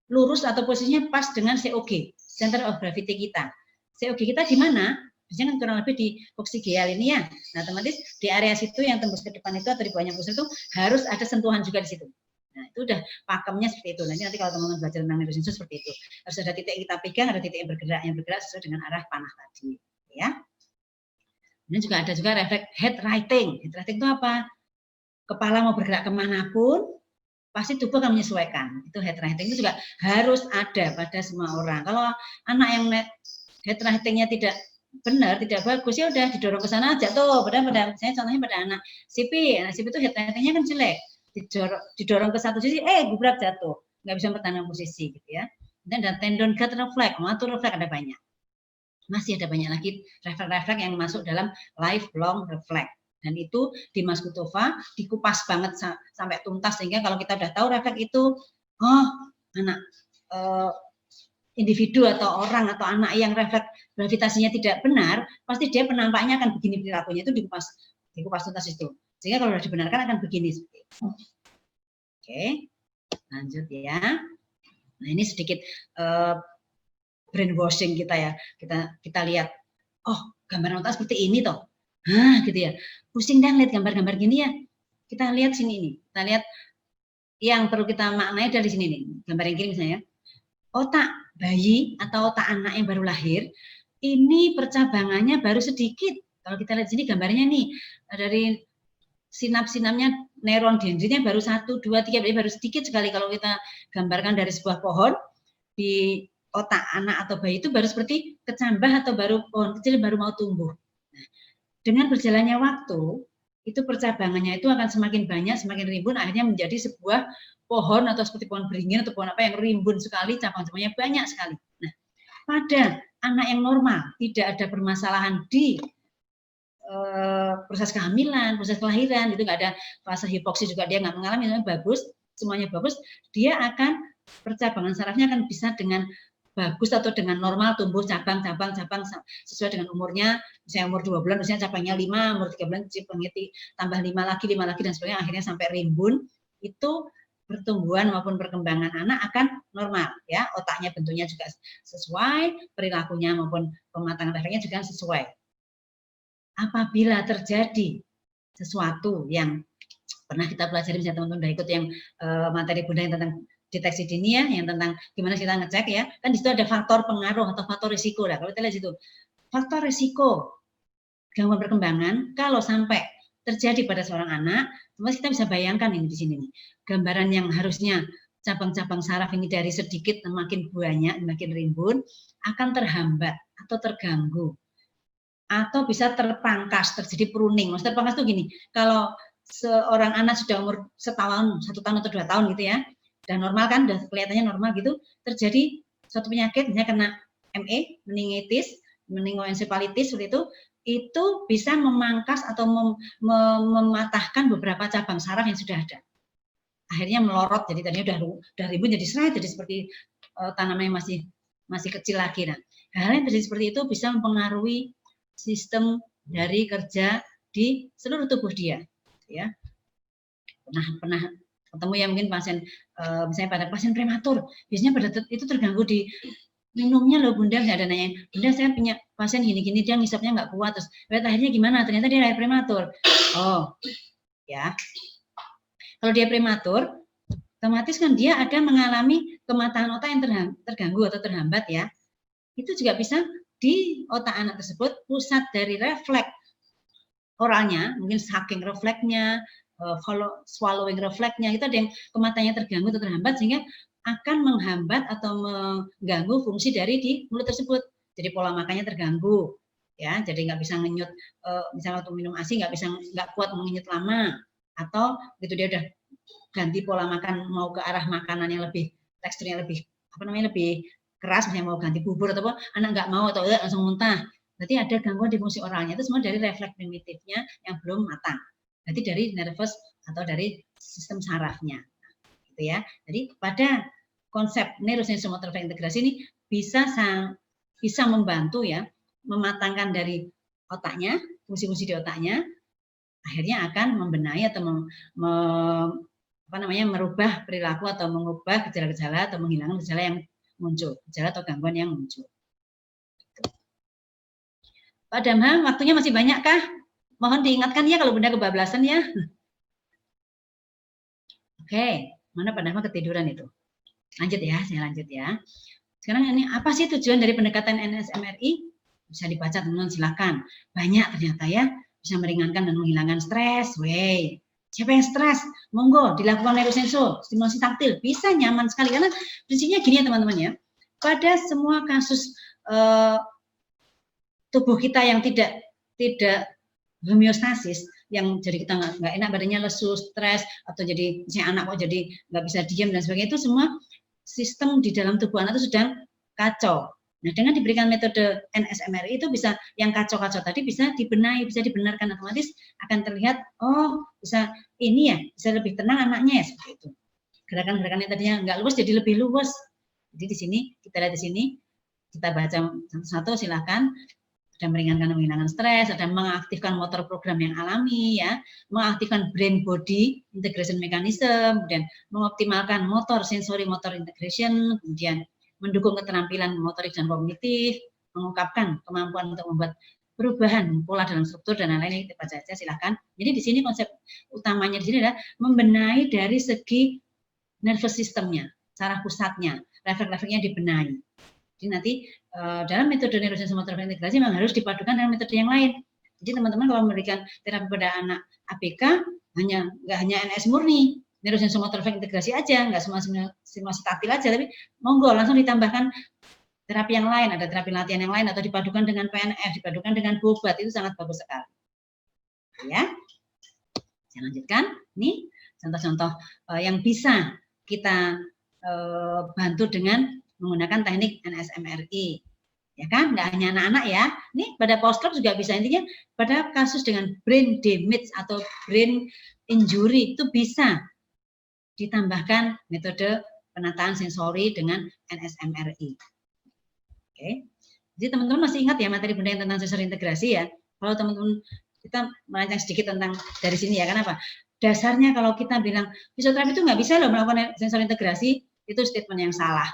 S1: lurus atau posisinya pas dengan COG, center of gravity kita. COG kita di mana? Biasanya kan kurang lebih di koksigeal ini ya. Nah, otomatis di area situ yang tembus ke depan itu atau di bawahnya pusat itu harus ada sentuhan juga di situ. Nah, itu udah pakemnya seperti itu. Nanti kalau teman-teman belajar tentang neurosenso seperti itu. Harus ada titik yang kita pegang, ada titik yang bergerak sesuai dengan arah panah tadi. Ya. Ini juga ada juga refleks head writing. Head writing itu apa? Kepala mau bergerak kemanapun, pasti tubuh akan menyesuaikan. Itu head writing itu juga harus ada pada semua orang. Kalau anak yang head writing-nya tidak benar, tidak bagus, ya udah didorong ke sana aja tuh. Padahal saya contohnya pada anak CP, nah, CP itu head writing-nya kan jelek. Didorong ke satu sisi, gubrak jatuh. Nggak bisa bertahan posisi gitu ya. Dan ada tendon gut reflex, motor reflex ada banyak. Masih ada banyak lagi refleks-refleks yang masuk dalam lifelong refleks. Dan itu di Mas Kutova dikupas banget sampai tuntas, sehingga kalau kita udah tahu refleks itu, anak individu atau orang atau anak yang refleks gravitasinya tidak benar, pasti dia penampaknya akan begini perilakunya, itu dikupas tuntas itu. Sehingga kalau sudah dibenarkan akan begini. Oke, lanjut ya. Nah ini sedikit brainwashing kita ya, kita lihat, gambar otak seperti ini toh, gitu ya, pusing dan lihat gambar-gambar gini ya, kita lihat sini ini, kita lihat yang perlu kita maknai dari sini nih, gambar yang kiri misalnya, otak bayi atau otak anak yang baru lahir, ini percabangannya baru sedikit. Kalau kita lihat sini gambarnya nih, dari sinap-sinapnya neuron dendritnya baru 1, 2, 3, baru sedikit sekali. Kalau kita gambarkan dari sebuah pohon, di otak anak atau bayi itu baru seperti kecambah atau baru pohon kecil baru mau tumbuh. Nah, dengan berjalannya waktu, itu percabangannya itu akan semakin banyak, semakin rimbun, akhirnya menjadi sebuah pohon atau seperti pohon beringin atau pohon apa yang rimbun sekali, cabang-cabangnya banyak sekali. Nah, pada anak yang normal, tidak ada permasalahan di proses kehamilan, proses kelahiran, itu nggak ada fase hipoksi juga dia nggak mengalami, bagus, semuanya bagus, dia akan percabangan sarafnya akan bisa dengan bagus atau dengan normal tumbuh cabang-cabang sesuai dengan umurnya. Misalnya umur 2 bulan misalnya cabangnya 5, umur 3 bulan cabangnya tambah 5 lagi dan sebagainya, akhirnya sampai rimbun. Itu pertumbuhan maupun perkembangan anak akan normal ya, otaknya bentuknya juga sesuai, perilakunya maupun pematangan refleksnya juga sesuai. Apabila terjadi sesuatu yang pernah kita pelajari, misalnya teman-teman udah ikut yang materi Bunda yang tentang deteksi dini ya, yang tentang gimana kita ngecek ya, kan di situ ada faktor pengaruh atau faktor risiko lah. Kalau kita lihat itu faktor risiko gangguan perkembangan, kalau sampai terjadi pada seorang anak, kita bisa bayangkan ini di sini nih, gambaran yang harusnya cabang-cabang saraf ini dari sedikit makin banyak, makin rimbun, akan terhambat atau terganggu, atau bisa terpangkas, terjadi pruning. Maksudnya terpangkas itu gini, kalau seorang anak sudah umur 1 tahun atau 2 tahun gitu ya, dan normal kan, udah kelihatannya normal gitu, terjadi suatu penyakit, misalnya kena ME, meningitis, meningoencephalitis, seperti itu bisa memangkas atau mematahkan beberapa cabang saraf yang sudah ada. Akhirnya melorot, jadi tadinya udah rimbun jadi seret, jadi seperti tanaman yang masih kecil lagi. Nah, hal yang terjadi seperti itu bisa mempengaruhi sistem dari kerja di seluruh tubuh dia. Ya, pernah ketemu ya mungkin pasien, misalnya pada pasien prematur, biasanya pada itu terganggu di minumnya loh Bunda, nggak ada nanya, Bunda saya punya pasien gini-gini, dia ngisapnya nggak kuat, terus akhirnya gimana? Ternyata dia lahir prematur. Oh, ya. Kalau dia prematur, otomatis kan dia akan mengalami kematangan otak yang terganggu atau terhambat ya. Itu juga bisa di otak anak tersebut pusat dari refleks oralnya, mungkin sucking refleksnya, swallowing refleksnya, itu ada yang ke matanya terganggu atau terhambat sehingga akan menghambat atau mengganggu fungsi dari di mulut tersebut. Jadi pola makannya terganggu, ya. Jadi nggak bisa ngenyut, misalnya waktu minum ASI nggak kuat mengenyut lama, atau gitu dia udah ganti pola makan mau ke arah makanan yang lebih teksturnya lebih lebih keras, misalnya mau ganti bubur atau apa, anak nggak mau atau langsung muntah. Berarti ada gangguan di fungsi oralnya, itu semua dari refleks primitifnya yang belum matang. Berarti dari nervous atau dari sistem sarafnya, gitu ya. Jadi pada konsep neurosensomotor integrasi ini bisa membantu ya mematangkan dari otaknya, fungsi-fungsi di otaknya, akhirnya akan membenahi atau merubah perilaku atau mengubah gejala-gejala atau menghilangkan gejala yang muncul, gejala atau gangguan yang muncul. Pak Damham, waktunya masih banyak kah? Mohon diingatkan ya kalau Bunda kebablasan ya. Oke, mana Pak Damham ketiduran itu? Lanjut ya, saya lanjut ya. Sekarang ini apa sih tujuan dari pendekatan NSMRI? Bisa dibaca teman-teman, silakan. Banyak ternyata ya, bisa meringankan dan menghilangkan stres. Wey, siapa yang stres? Monggo dilakukan neurosenso, stimulasi taktil, bisa nyaman sekali karena prinsipnya gini ya teman-teman ya. Pada semua kasus tubuh kita yang tidak homeostasis, yang jadi kita nggak enak badannya, lesu, stres, atau jadi misalnya anak kok jadi nggak bisa diam dan sebagainya, itu semua sistem di dalam tubuh anak itu sedang kacau. Nah, dengan diberikan metode NSMRI itu bisa yang kacau-kacau tadi bisa dibenahi, bisa dibenarkan, otomatis akan terlihat oh bisa ini ya, bisa lebih tenang anaknya ya, seperti itu. Gerakan-gerakan yang tadinya nggak luwes jadi lebih luwes. Jadi di sini kita lihat di sini, kita baca satu-satu silakan. Ada meringankan dan menghilangkan stres, ada mengaktifkan motor program yang alami ya, mengaktifkan brain body integration mechanism, kemudian mengoptimalkan motor sensory motor integration, kemudian mendukung keterampilan motorik dan kognitif, mengungkapkan kemampuan untuk membuat perubahan pola dalam struktur dan lain-lain. Kita baca saja silakan. Jadi di sini konsep utamanya di sini adalah membenahi dari segi nervous systemnya, saraf pusatnya, refleks-refleksnya dibenahi. Jadi nanti dalam metode neurosensomotor integrasi memang harus dipadukan dengan metode yang lain. Jadi teman-teman kalau memberikan terapi pada anak ABK nggak hanya NS murni, neurosensomotor integrasi aja, nggak semua stimulasi taktil aja, tapi monggo langsung ditambahkan terapi yang lain, ada terapi latihan yang lain atau dipadukan dengan PNF, dipadukan dengan bobat, itu sangat bagus sekali. Ya, saya lanjutkan. Ini contoh-contoh yang bisa kita bantu dengan menggunakan teknik NSMRI, ya kan? Nggak hanya anak-anak ya. Ini pada post-stroke juga bisa, intinya pada kasus dengan brain damage atau brain injury itu bisa ditambahkan metode penataan sensori dengan NSMRI. Oke. Jadi teman-teman masih ingat ya materi Bunda yang tentang sensori integrasi ya? Kalau teman-teman kita merancang sedikit tentang dari sini ya, kenapa? Dasarnya kalau kita bilang fisioterapi itu nggak bisa loh melakukan sensori integrasi, itu statement yang salah.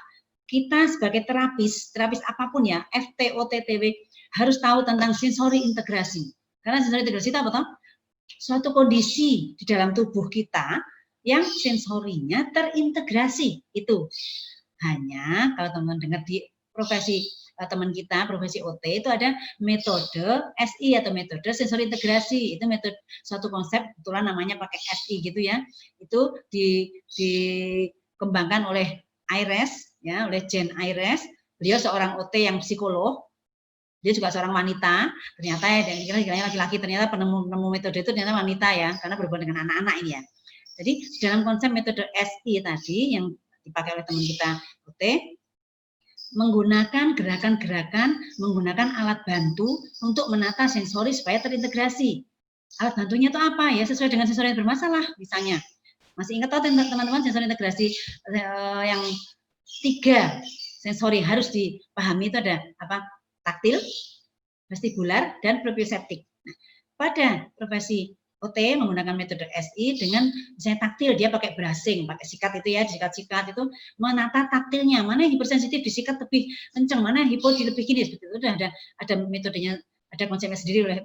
S1: Kita sebagai terapis apapun ya, FT, OTTW, harus tahu tentang sensori integrasi. Karena sensori integrasi itu apa toh? Suatu kondisi di dalam tubuh kita yang sensorinya terintegrasi. Itu hanya kalau teman-teman dengar di profesi teman kita, profesi OT, itu ada metode SI atau metode sensori integrasi. Itu metode suatu konsep, kebetulan namanya pakai SI gitu ya. Itu dikembangkan oleh Ayres, ya, oleh Jane Ayres. Beliau seorang OT yang psikolog, dia juga seorang wanita. Ternyata ya, dan kira-kira laki-laki, ternyata penemu metode itu ternyata wanita ya, karena berhubungan dengan anak-anak ini ya. Jadi dalam konsep metode SI tadi yang dipakai oleh teman kita OT, menggunakan gerakan-gerakan, menggunakan alat bantu untuk menata sensori supaya terintegrasi. Alat bantunya itu apa ya? Sesuai dengan sensori yang bermasalah, misalnya. Masih ingat tahu teman-teman sensori integrasi yang 3 sensori harus dipahami itu ada apa? Taktil, vestibular, dan proprioseptik. Nah, pada profesi OT menggunakan metode SI dengan misalnya taktil, dia pakai brushing, pakai sikat itu ya, sikat-sikat itu menata taktilnya, mana yang hipersensitif disikat lebih kencang, mana yang hipo lebih gini, seperti itu. Udah ada metodenya, ada konsepnya sendiri oleh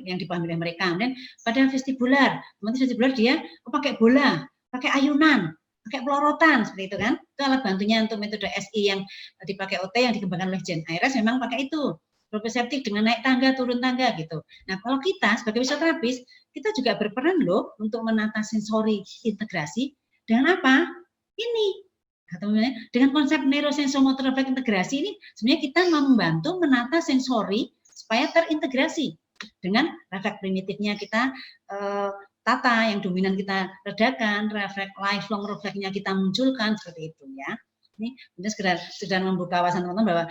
S1: yang dipahami oleh mereka. Dan pada vestibular, vestibular dia pakai bola, pakai ayunan, pakai pelorotan, seperti itu kan. Itu alat bantunya untuk metode SI yang dipakai OT yang dikembangkan oleh Jane Ayres memang pakai itu. proprioseptif dengan naik tangga, turun tangga gitu. Nah, kalau kita sebagai fisioterapis, kita juga berperan loh untuk menata sensori integrasi dengan apa? Ini dengan konsep neurosensomotor refleks integrasi ini sebenarnya kita membantu menata sensori supaya terintegrasi dengan refleks primitifnya kita tata, yang dominan kita redakan, refleks lifelong refleksnya kita munculkan seperti itu ya. Ini sekedar membuka wawasan teman-teman bahwa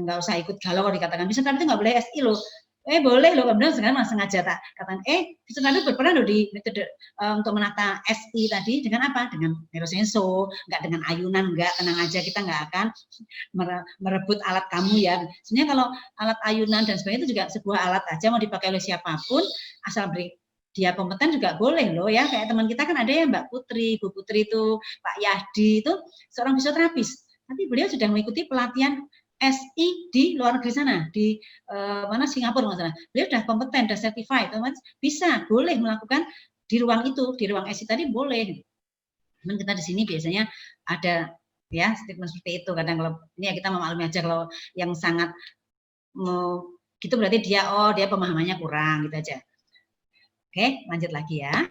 S1: nggak usah ikut galau kalau dikatakan bisa tapi itu nggak boleh SI loh. Boleh loh, kemudian sekarang langsung sengaja tak katakan itu berperan loh di metode untuk menata SI tadi dengan apa? Dengan neurosenso, nggak dengan ayunan, nggak, tenang aja, kita nggak akan merebut alat kamu ya. Sebenarnya kalau alat ayunan dan sebagainya itu juga sebuah alat aja, mau dipakai oleh siapapun, asal dia kompeten juga boleh loh ya. Kayak teman kita kan ada ya Mbak Putri, Bu Putri itu, Pak Yahdi itu seorang fisioterapis. Tapi beliau sudah mengikuti pelatihan SI di luar negeri sana, di mana Singapura masalah. Beliau sudah kompeten, sudah certified, bisa, boleh melakukan di ruang itu, di ruang SI tadi boleh. Cuman kita di sini biasanya ada ya statement seperti itu. Kadang kalau ini ya kita memaklumi aja, kalau yang sangat gitu berarti dia pemahamannya kurang gitu aja. Oke, lanjut lagi ya.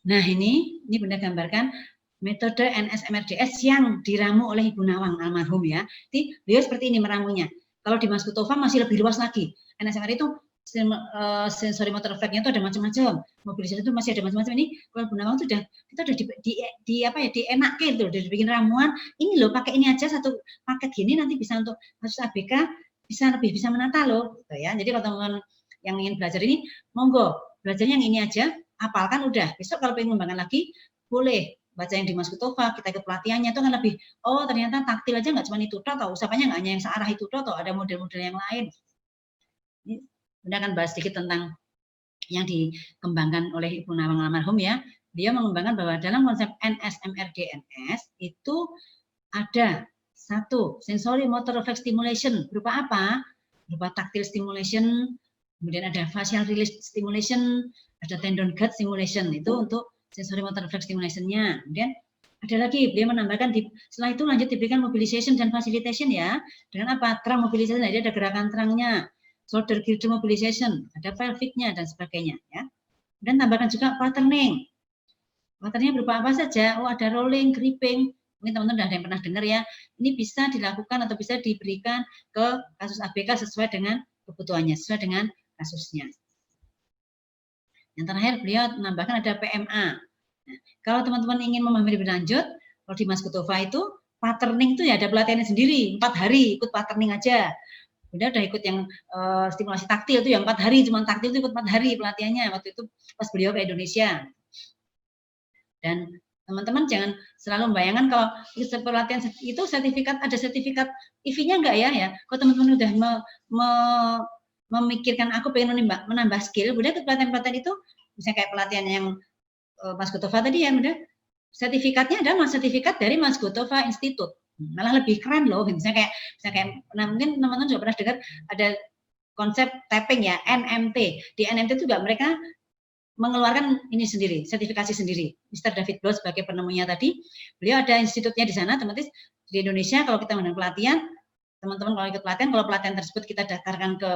S1: Nah ini benar gambarkan metode NSMRDS yang diramu oleh Ibu Nawang almarhum ya. Jadi beliau seperti ini meramunya. Kalau di Mas Kutova masih lebih luas lagi. NSMR itu sensori motor refleksnya itu ada macam-macam. Mobilisasi itu masih ada macam-macam. Ini kalau Ibu Nawang itu kita udah dienakin itu, udah dibikin ramuan. Ini loh, pakai ini aja satu paket gini, nanti bisa untuk kasus ABK bisa menata loh gitu ya. Jadi kalau teman-teman yang ingin belajar ini, monggo belajarnya yang ini aja, hafalkan udah. Besok kalau pengen mengembangkan lagi boleh baca yang di Mas Kutova, kita ikut pelatihannya itu kan lebih, ternyata taktil aja nggak cuma itu toh, usapanya nggak hanya yang searah itu toh, ada model-model yang lain. Ini Bunda akan bahas sedikit tentang yang dikembangkan oleh Ibu Nawang almarhum ya. Dia mengembangkan bahwa dalam konsep NSMRDNS itu ada satu sensory motor reflex stimulation, berupa apa? Berupa tactile stimulation, kemudian ada facial release stimulation, ada tendon gut stimulation, itu untuk sensory motor reflex stimulation-nya. Kemudian ada lagi, beliau menambahkan setelah itu lanjut diberikan mobilization dan facilitation ya. Dengan apa? Terang mobilization, jadi ada gerakan terangnya, shoulder girdle mobilization, ada pelvic-nya dan sebagainya ya. Dan tambahkan juga patterning. Patternnya berupa apa saja? Ada rolling, gripping. Mungkin teman-teman ada yang pernah dengar ya. Ini bisa dilakukan atau bisa diberikan ke kasus ABK sesuai dengan kebutuhannya, sesuai dengan kasusnya. Yang terakhir beliau menambahkan ada PMA. Nah, kalau teman-teman ingin memahami lebih lanjut, kalau di Mas Kutova itu patterning itu ya ada pelatihannya sendiri, 4 hari ikut patterning aja. Udah ikut yang stimulasi taktil itu yang 4 hari, cuma taktil itu ikut 4 hari pelatihannya waktu itu pas beliau ke Indonesia. Dan teman-teman jangan selalu membayangkan kalau pelatihan itu ada sertifikat IV-nya enggak ya. Kalau teman-teman udah memikirkan aku pengen menambah skill, udah ikut pelatihan-pelatihan itu, misalnya kayak pelatihan yang Mas Kutova tadi ya, udah sertifikatnya adalah sertifikat dari Mas Kutova Institute. Malah lebih keren loh, misalnya kayak mungkin teman-teman juga pernah dengar ada konsep tapping ya, NMT. Di NMT juga mereka mengeluarkan ini sendiri, sertifikasi sendiri. Mr. David Bloch sebagai penemunya tadi, beliau ada institutnya di sana, otomatis di Indonesia kalau kita menggunakan pelatihan, teman-teman kalau ikut pelatihan, kalau pelatihan tersebut kita daftarkan ke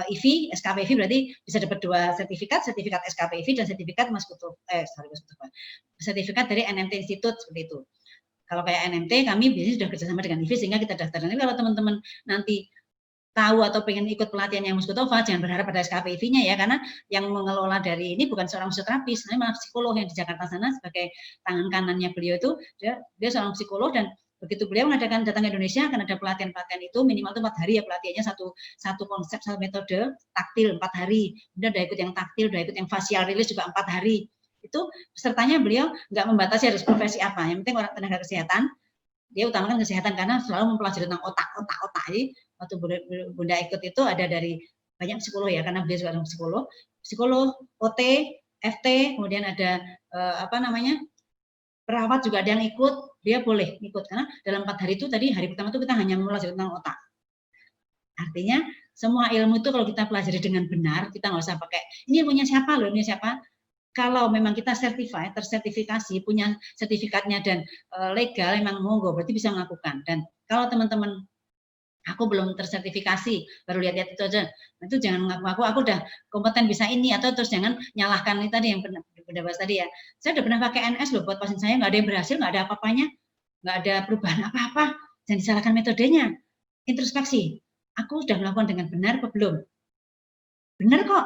S1: IV, SKP IV berarti bisa dapat 2 sertifikat SKP IV dan sertifikat sertifikat dari NMT Institute seperti itu. Kalau kayak NMT kami biasanya sudah kerjasama dengan IV sehingga kita daftarkan. Jadi kalau teman-teman nanti tahu atau pengen ikut pelatihan yang Mas Kutova, jangan berharap pada SKP IV-nya ya, karena yang mengelola dari ini bukan seorang fisioterapis, malah psikolog yang di Jakarta sana sebagai tangan kanannya beliau itu, dia seorang psikolog, dan begitu beliau datang ke Indonesia akan ada pelatihan-pelatihan itu minimal 4 hari ya pelatihannya, satu konsep, satu metode taktil 4 hari, udah ikut yang taktil, udah ikut yang facial release juga 4 hari. Itu pesertanya beliau nggak membatasi harus profesi apa, yang penting orang tenaga kesehatan, dia utamakan kesehatan karena selalu mempelajari tentang otak. Jadi waktu Bunda ikut itu ada dari banyak psikolog ya, karena beliau juga psikolog, OT, FT, kemudian ada perawat juga ada yang ikut, dia boleh ikut karena dalam 4 hari itu tadi hari pertama itu kita hanya mempelajari tentang otak. Artinya semua ilmu itu kalau kita pelajari dengan benar, kita nggak usah pakai ini ilmunya siapa loh, ini siapa. Kalau memang kita tersertifikasi, punya sertifikatnya dan legal, memang monggo, berarti bisa melakukan. Dan kalau teman-teman Aku belum tersertifikasi, baru lihat-lihat itu aja. Itu jangan mengaku-ngaku aku udah kompeten bisa ini, atau terus jangan nyalahkan ini tadi yang pernah bahas tadi ya. Saya udah pernah pakai NS loh buat pasien saya, nggak ada yang berhasil, nggak ada apa-apanya, nggak ada perubahan apa-apa. Jangan disalahkan metodenya. Introspeksi, aku sudah melakukan dengan benar atau belum? Benar kok.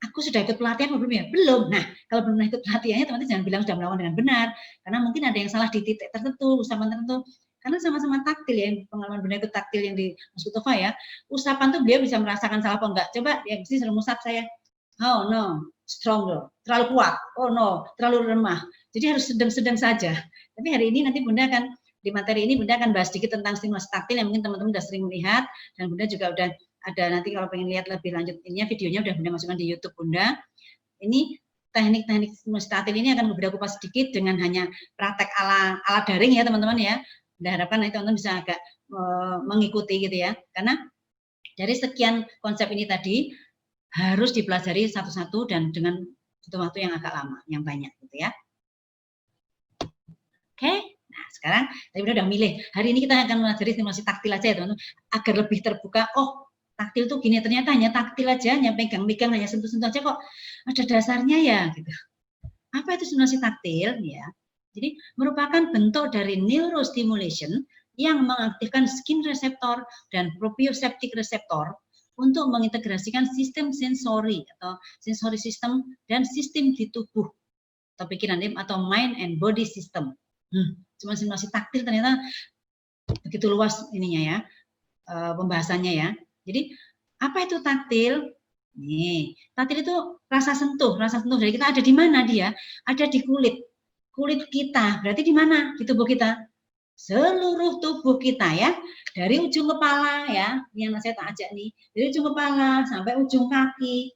S1: Aku sudah ikut pelatihan atau belum ya? Belum. Nah, kalau belum ikut pelatihannya, teman-teman jangan bilang sudah melakukan dengan benar, karena mungkin ada yang salah di titik tertentu, usapan tertentu. Karena sama-sama taktil ya, pengalaman benar itu taktil yang di Mas Kutofa ya. Usapan tuh dia bisa merasakan salah apa enggak. Coba ya mesti sering musap saya. Oh no, strong loh, terlalu kuat. Oh no, terlalu lemah. Jadi harus sedang-sedang saja. Tapi hari ini nanti Bunda akan di materi ini Bunda akan bahas sedikit tentang stimulasi taktil yang mungkin teman-teman sudah sering melihat, dan Bunda juga udah ada nanti kalau pengen lihat lebih lanjut ininya videonya udah Bunda masukkan di YouTube Bunda. Ini teknik-teknik stimulasi taktil ini akan Bunda kupas sedikit dengan hanya praktek ala daring ya teman-teman ya. Bunda harapkan nanti teman-teman bisa agak mengikuti gitu ya. Karena dari sekian konsep ini tadi harus dipelajari satu-satu dan dengan waktu yang agak lama, yang banyak gitu ya. Oke, nah sekarang tadi udah milih. Hari ini kita akan mempelajari stimulasi taktil aja ya teman-teman, agar lebih terbuka. Oh, taktil tuh gini, ternyata hanya taktil aja, hanya pegang-pegang, hanya sentuh-sentuh aja kok ada dasarnya ya gitu. Apa itu stimulasi taktil ya? Jadi merupakan bentuk dari neurostimulation yang mengaktifkan skin receptor dan proprioceptic receptor untuk mengintegrasikan sistem sensori atau sensory system dan sistem di tubuh atau pikiran atau mind and body system. Cuma stimulasi taktil ternyata begitu luas ininya ya, pembahasannya ya. Jadi apa itu taktil? Nih, taktil itu rasa sentuh dari kita ada di mana dia? Ada di kulit kita. Berarti di mana? Di tubuh kita. Seluruh tubuh kita ya, dari ujung kepala ya, yang saya tak ajak nih, dari ujung kepala sampai ujung kaki,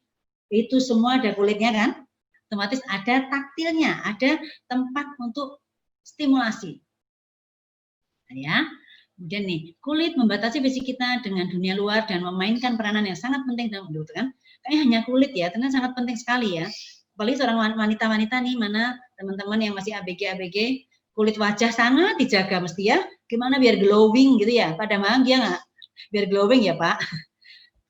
S1: itu semua ada kulitnya kan? Otomatis ada taktilnya, ada tempat untuk stimulasi. Ya. Kemudian nih, kulit membatasi fisik kita dengan dunia luar dan memainkan peranan yang sangat penting dalam hidup kan. Kayaknya hanya kulit ya, ternyata sangat penting sekali ya. Apalagi seorang wanita-wanita nih, mana teman-teman yang masih ABG, kulit wajah sangat dijaga mesti ya. Gimana biar glowing gitu ya, pada mangga nggak? Biar glowing ya Pak.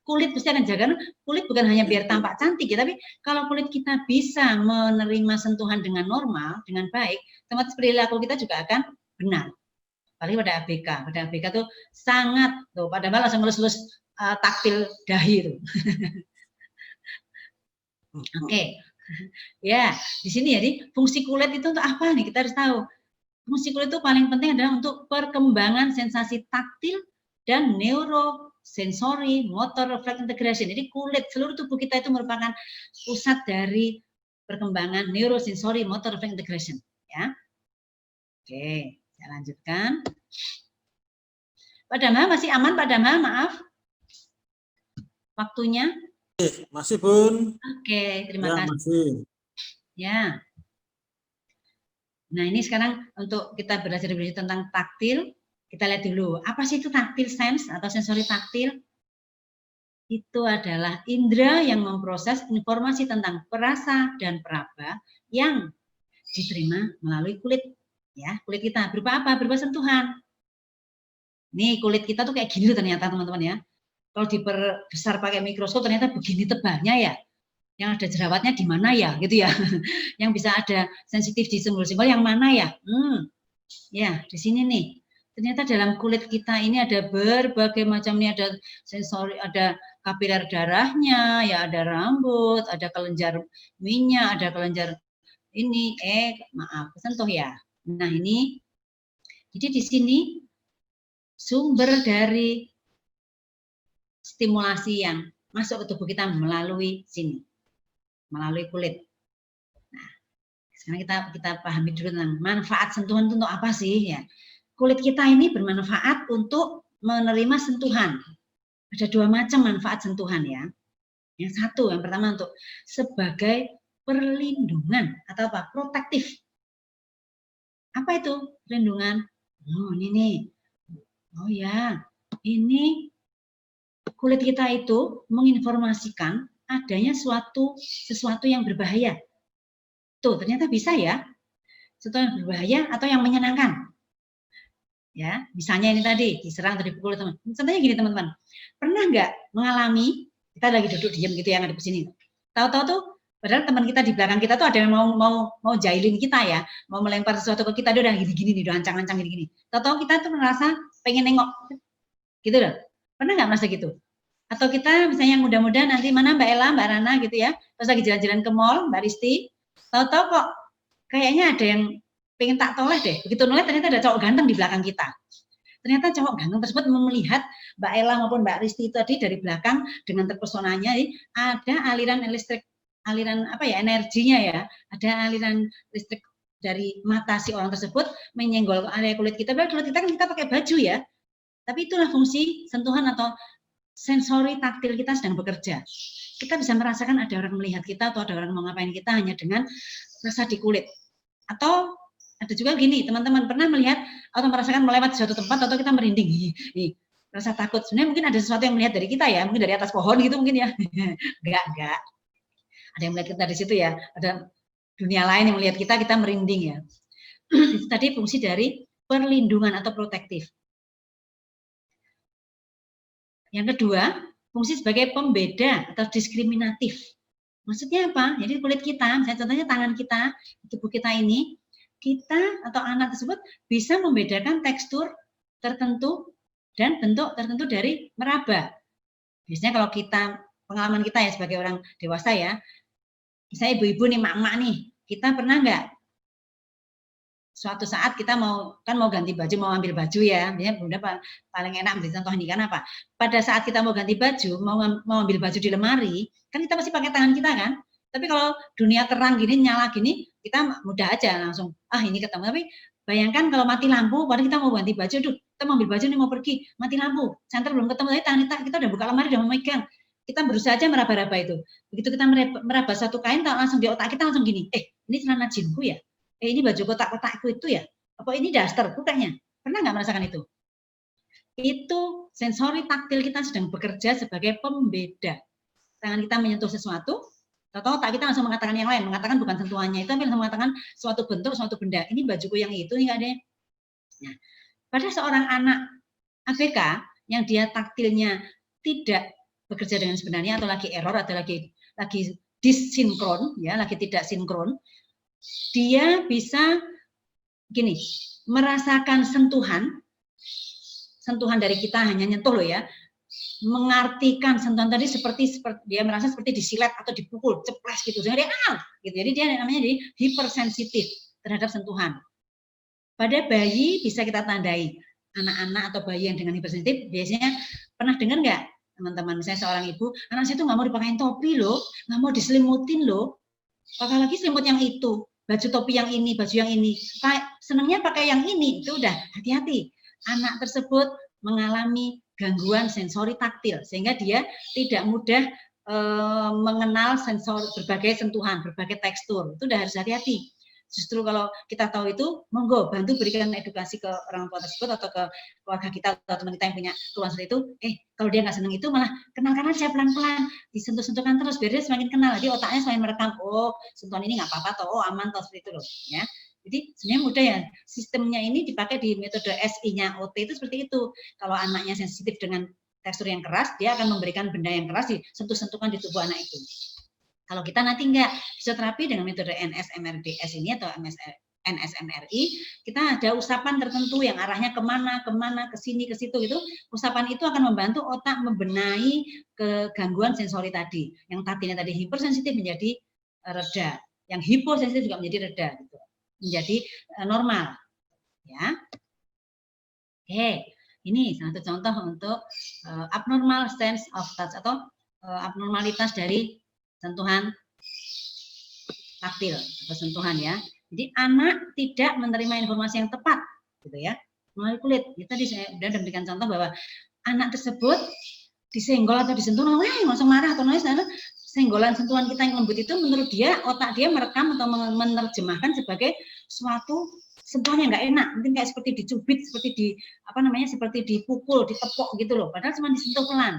S1: Kulit pasti akan jaga, kulit bukan hanya biar tampak cantik ya, tapi kalau kulit kita bisa menerima sentuhan dengan normal, dengan baik, otomatis perilaku kita juga akan benar. Apalagi pada ABK. Pada ABK tuh sangat tuh, padahal langsung lulus taktil dahi tuh. Oke. Ya, di sini jadi fungsi kulit itu untuk apa nih? Kita harus tahu. Fungsi kulit itu paling penting adalah untuk perkembangan sensasi taktil dan neurosensori motor refleks integration. Jadi kulit seluruh tubuh kita itu merupakan pusat dari perkembangan neurosensori motor refleks integration, ya. Oke, saya lanjutkan. Pak Damal masih aman, Pak Damal? Maaf. Waktunya?
S2: Masih, Bun.
S1: Oke, terima kasih.
S2: Masih.
S1: Ya. Nah, ini sekarang untuk kita belajar tentang taktil, kita lihat dulu. Apa sih itu taktil sense atau sensori taktil? Itu adalah indera yang memproses informasi tentang perasa dan peraba yang diterima melalui kulit. Ya, kulit kita berupa apa? Berupa sentuhan. Nih, kulit kita tuh kayak gini ternyata, teman-teman ya. Kalau diperbesar pakai mikroskop ternyata begini tebalnya ya. Yang ada jerawatnya di mana ya, gitu ya. Yang bisa ada sensitif di simbol-simbol yang mana ya? Ya, di sini nih. Ternyata dalam kulit kita ini ada berbagai macam, nih ada sensori, ada kapiler darahnya, ya ada rambut, ada kelenjar minyak, ada kelenjar ini, maaf, sentuh ya. Nah, ini jadi di sini sumber dari stimulasi yang masuk ke tubuh kita melalui sini, melalui kulit. Nah, sekarang kita pahami dulu tentang manfaat sentuhan itu untuk apa sih ya. Kulit kita ini bermanfaat untuk menerima sentuhan. Ada dua macam manfaat sentuhan ya. Yang satu, yang pertama untuk sebagai perlindungan atau apa? Protektif. Apa itu perlindungan? Oh, ini nih. Oh ya, ini kulit kita itu menginformasikan adanya sesuatu yang berbahaya. Tuh, ternyata bisa ya. Sesuatu yang berbahaya atau yang menyenangkan. Ya, misalnya ini tadi diserang atau dipukul teman. Contohnya gini teman-teman, pernah nggak mengalami kita lagi duduk diam gitu yang ada di sini, tahu-tahu tuh padahal teman kita di belakang kita tuh ada yang mau jailin kita ya, mau melempar sesuatu ke kita, dia udah gini-gini nih, udah ancang-ancang gini-gini. Tahu-tahu kita tuh merasa pengen nengok, gitu loh. Pernah nggak merasa gitu? Atau kita misalnya yang muda-muda nanti mana Mbak Ella, Mbak Rana gitu ya, terus lagi jalan-jalan ke mall, Mbak Risti, tahu-tahu kok kayaknya ada yang pengen tak toleh deh. Begitu noleh ternyata ada cowok ganteng di belakang kita. Ternyata cowok ganteng tersebut melihat Mbak Ella maupun Mbak Risti tadi dari belakang dengan terpesonanya, ada aliran listrik, aliran apa ya, energinya ya, ada aliran listrik dari mata si orang tersebut menyenggol area kulit kita. Padahal kulit kita kan kita pakai baju ya, tapi itulah fungsi sentuhan atau sensori taktil kita sedang bekerja. Kita bisa merasakan ada orang melihat kita atau ada orang mau ngapain kita hanya dengan rasa di kulit. Atau ada juga gini, teman-teman pernah melihat atau merasakan melewati suatu tempat atau kita merinding, rasa takut. Sebenarnya mungkin ada sesuatu yang melihat dari kita ya, mungkin dari atas pohon gitu mungkin ya. Enggak. Ada yang melihat kita di situ ya, ada dunia lain yang melihat kita merinding ya. Itu tadi fungsi dari perlindungan atau protektif. Yang kedua, fungsi sebagai pembeda atau diskriminatif. Maksudnya apa? Jadi kulit kita, misalnya contohnya tangan kita, tubuh kita ini, kita atau anak tersebut bisa membedakan tekstur tertentu dan bentuk tertentu dari meraba. Biasanya kalau kita, pengalaman kita ya sebagai orang dewasa ya, misalnya ibu-ibu nih, mak-mak nih, kita pernah nggak suatu saat kita mau ganti baju, mau ambil baju ya, biasanya bunda paling enak ambil contoh ini kan apa? Pada saat kita mau ganti baju, mau ambil baju di lemari, kan kita masih pakai tangan kita kan? Tapi kalau dunia terang gini, nyala gini, kita mudah aja langsung, ini ketemu. Tapi bayangkan kalau mati lampu, padahal kita mau ganti baju, kita mau ambil baju nih mau pergi, mati lampu, senter belum ketemu, tapi tangan kita udah buka lemari, udah memegang. Kita berusaha aja meraba-raba itu. Begitu kita meraba satu kain, langsung di otak kita langsung gini, ini celana jinku ya? Ini baju kotak-kotakku itu ya? Apa ini dasterku kayaknya? Pernah nggak merasakan itu? Itu sensori taktil kita sedang bekerja sebagai pembeda. Tangan kita menyentuh sesuatu, atau otak kita langsung mengatakan yang lain, mengatakan bukan sentuhannya itu, tapi langsung mengatakan suatu bentuk, suatu benda. Ini bajuku yang itu, nggak ada. Nah, pada seorang anak ABK yang dia taktilnya tidak bekerja dengan sebenarnya atau lagi error atau lagi dissinkron, ya, lagi tidak sinkron, dia bisa gini, merasakan sentuhan dari kita hanya nyentuh loh ya, mengartikan sentuhan tadi seperti dia merasa seperti disilet atau dipukul, ceples gitu, sehingga dia gitu. Jadi dia namanya jadi hipersensitif terhadap sentuhan. Pada bayi bisa kita tandai, anak-anak atau bayi yang dengan hipersensitif biasanya pernah dengar nggak teman-teman, misalnya seorang ibu, anak saya tuh nggak mau dipakein topi loh, nggak mau diselimutin loh, apalagi selimut yang itu, baju topi yang ini, baju yang ini, senangnya pakai yang ini, itu udah hati-hati. Anak tersebut mengalami gangguan sensori taktil, sehingga dia tidak mudah mengenal sensor berbagai sentuhan, berbagai tekstur, itu udah harus hati-hati. Justru kalau kita tahu itu, monggo bantu berikan edukasi ke orang tua tersebut atau ke keluarga kita atau teman kita yang punya keluhan seperti itu. Kalau dia nggak senang itu, malah kenalkan aja pelan-pelan, disentuh-sentuhkan terus biar dia semakin kenal. Jadi otaknya semakin merekam, sentuhan ini nggak apa-apa toh, aman toh, seperti itu loh. Ya. Jadi sebenarnya mudah ya, sistemnya ini dipakai di metode SI-nya OT itu seperti itu. Kalau anaknya sensitif dengan tekstur yang keras, dia akan memberikan benda yang keras disentuh-sentuhkan di tubuh anak itu. Kalau kita nanti enggak, fisioterapi dengan metode NSMRDS ini atau NSMRI, kita ada usapan tertentu yang arahnya kemana, ke sini, ke situ gitu. Usapan itu akan membantu otak membenahi kegangguan sensori tadi. Yang tadinya tadi hipersensitif menjadi reda, yang hiposensitif juga menjadi reda, gitu. Menjadi normal. Ya, oke. Ini satu contoh untuk abnormal sense of touch atau abnormalitas dari sentuhan taktil atau sentuhan ya. Jadi anak tidak menerima informasi yang tepat, gitu ya, melalui kulit. Tadi saya sudah memberikan contoh bahwa anak tersebut disenggol atau disentuh, langsung marah atau nangis, karena senggolan sentuhan kita yang lembut itu menurut dia, otak dia merekam atau menerjemahkan sebagai suatu sentuhan yang nggak enak, mungkin kayak seperti dicubit, seperti seperti dipukul, ditepok gitu loh. Padahal cuma disentuh pelan.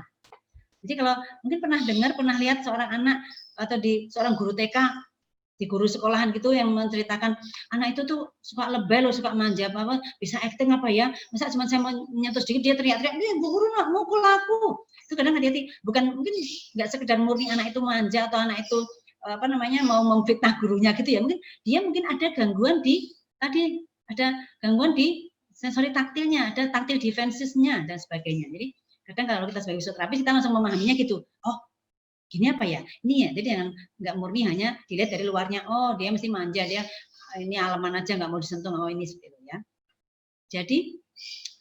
S1: Jadi kalau mungkin pernah dengar, pernah lihat seorang anak atau seorang guru TK di guru sekolahan gitu yang menceritakan anak itu tuh suka lebay loh, suka manja apa bisa acting apa ya, masa cuma saya menyentuh sedikit dia teriak-teriak, dia bu guru nak mukul aku. Itu kadang hati-hati, bukan mungkin nggak sekedar murni anak itu manja atau anak itu apa namanya mau memfitnah gurunya gitu ya, mungkin dia mungkin ada gangguan di tadi, ada gangguan di sensori taktilnya, ada taktil defensesnya dan sebagainya. Jadi kadang kalau kita sebagai fisioterapis kita langsung memahaminya gitu, oh gini apa ya, ini ya, jadi yang nggak murni hanya dilihat dari luarnya, oh dia mesti manja, dia ini aleman aja nggak mau disentuh, oh ini seperti itu ya. Jadi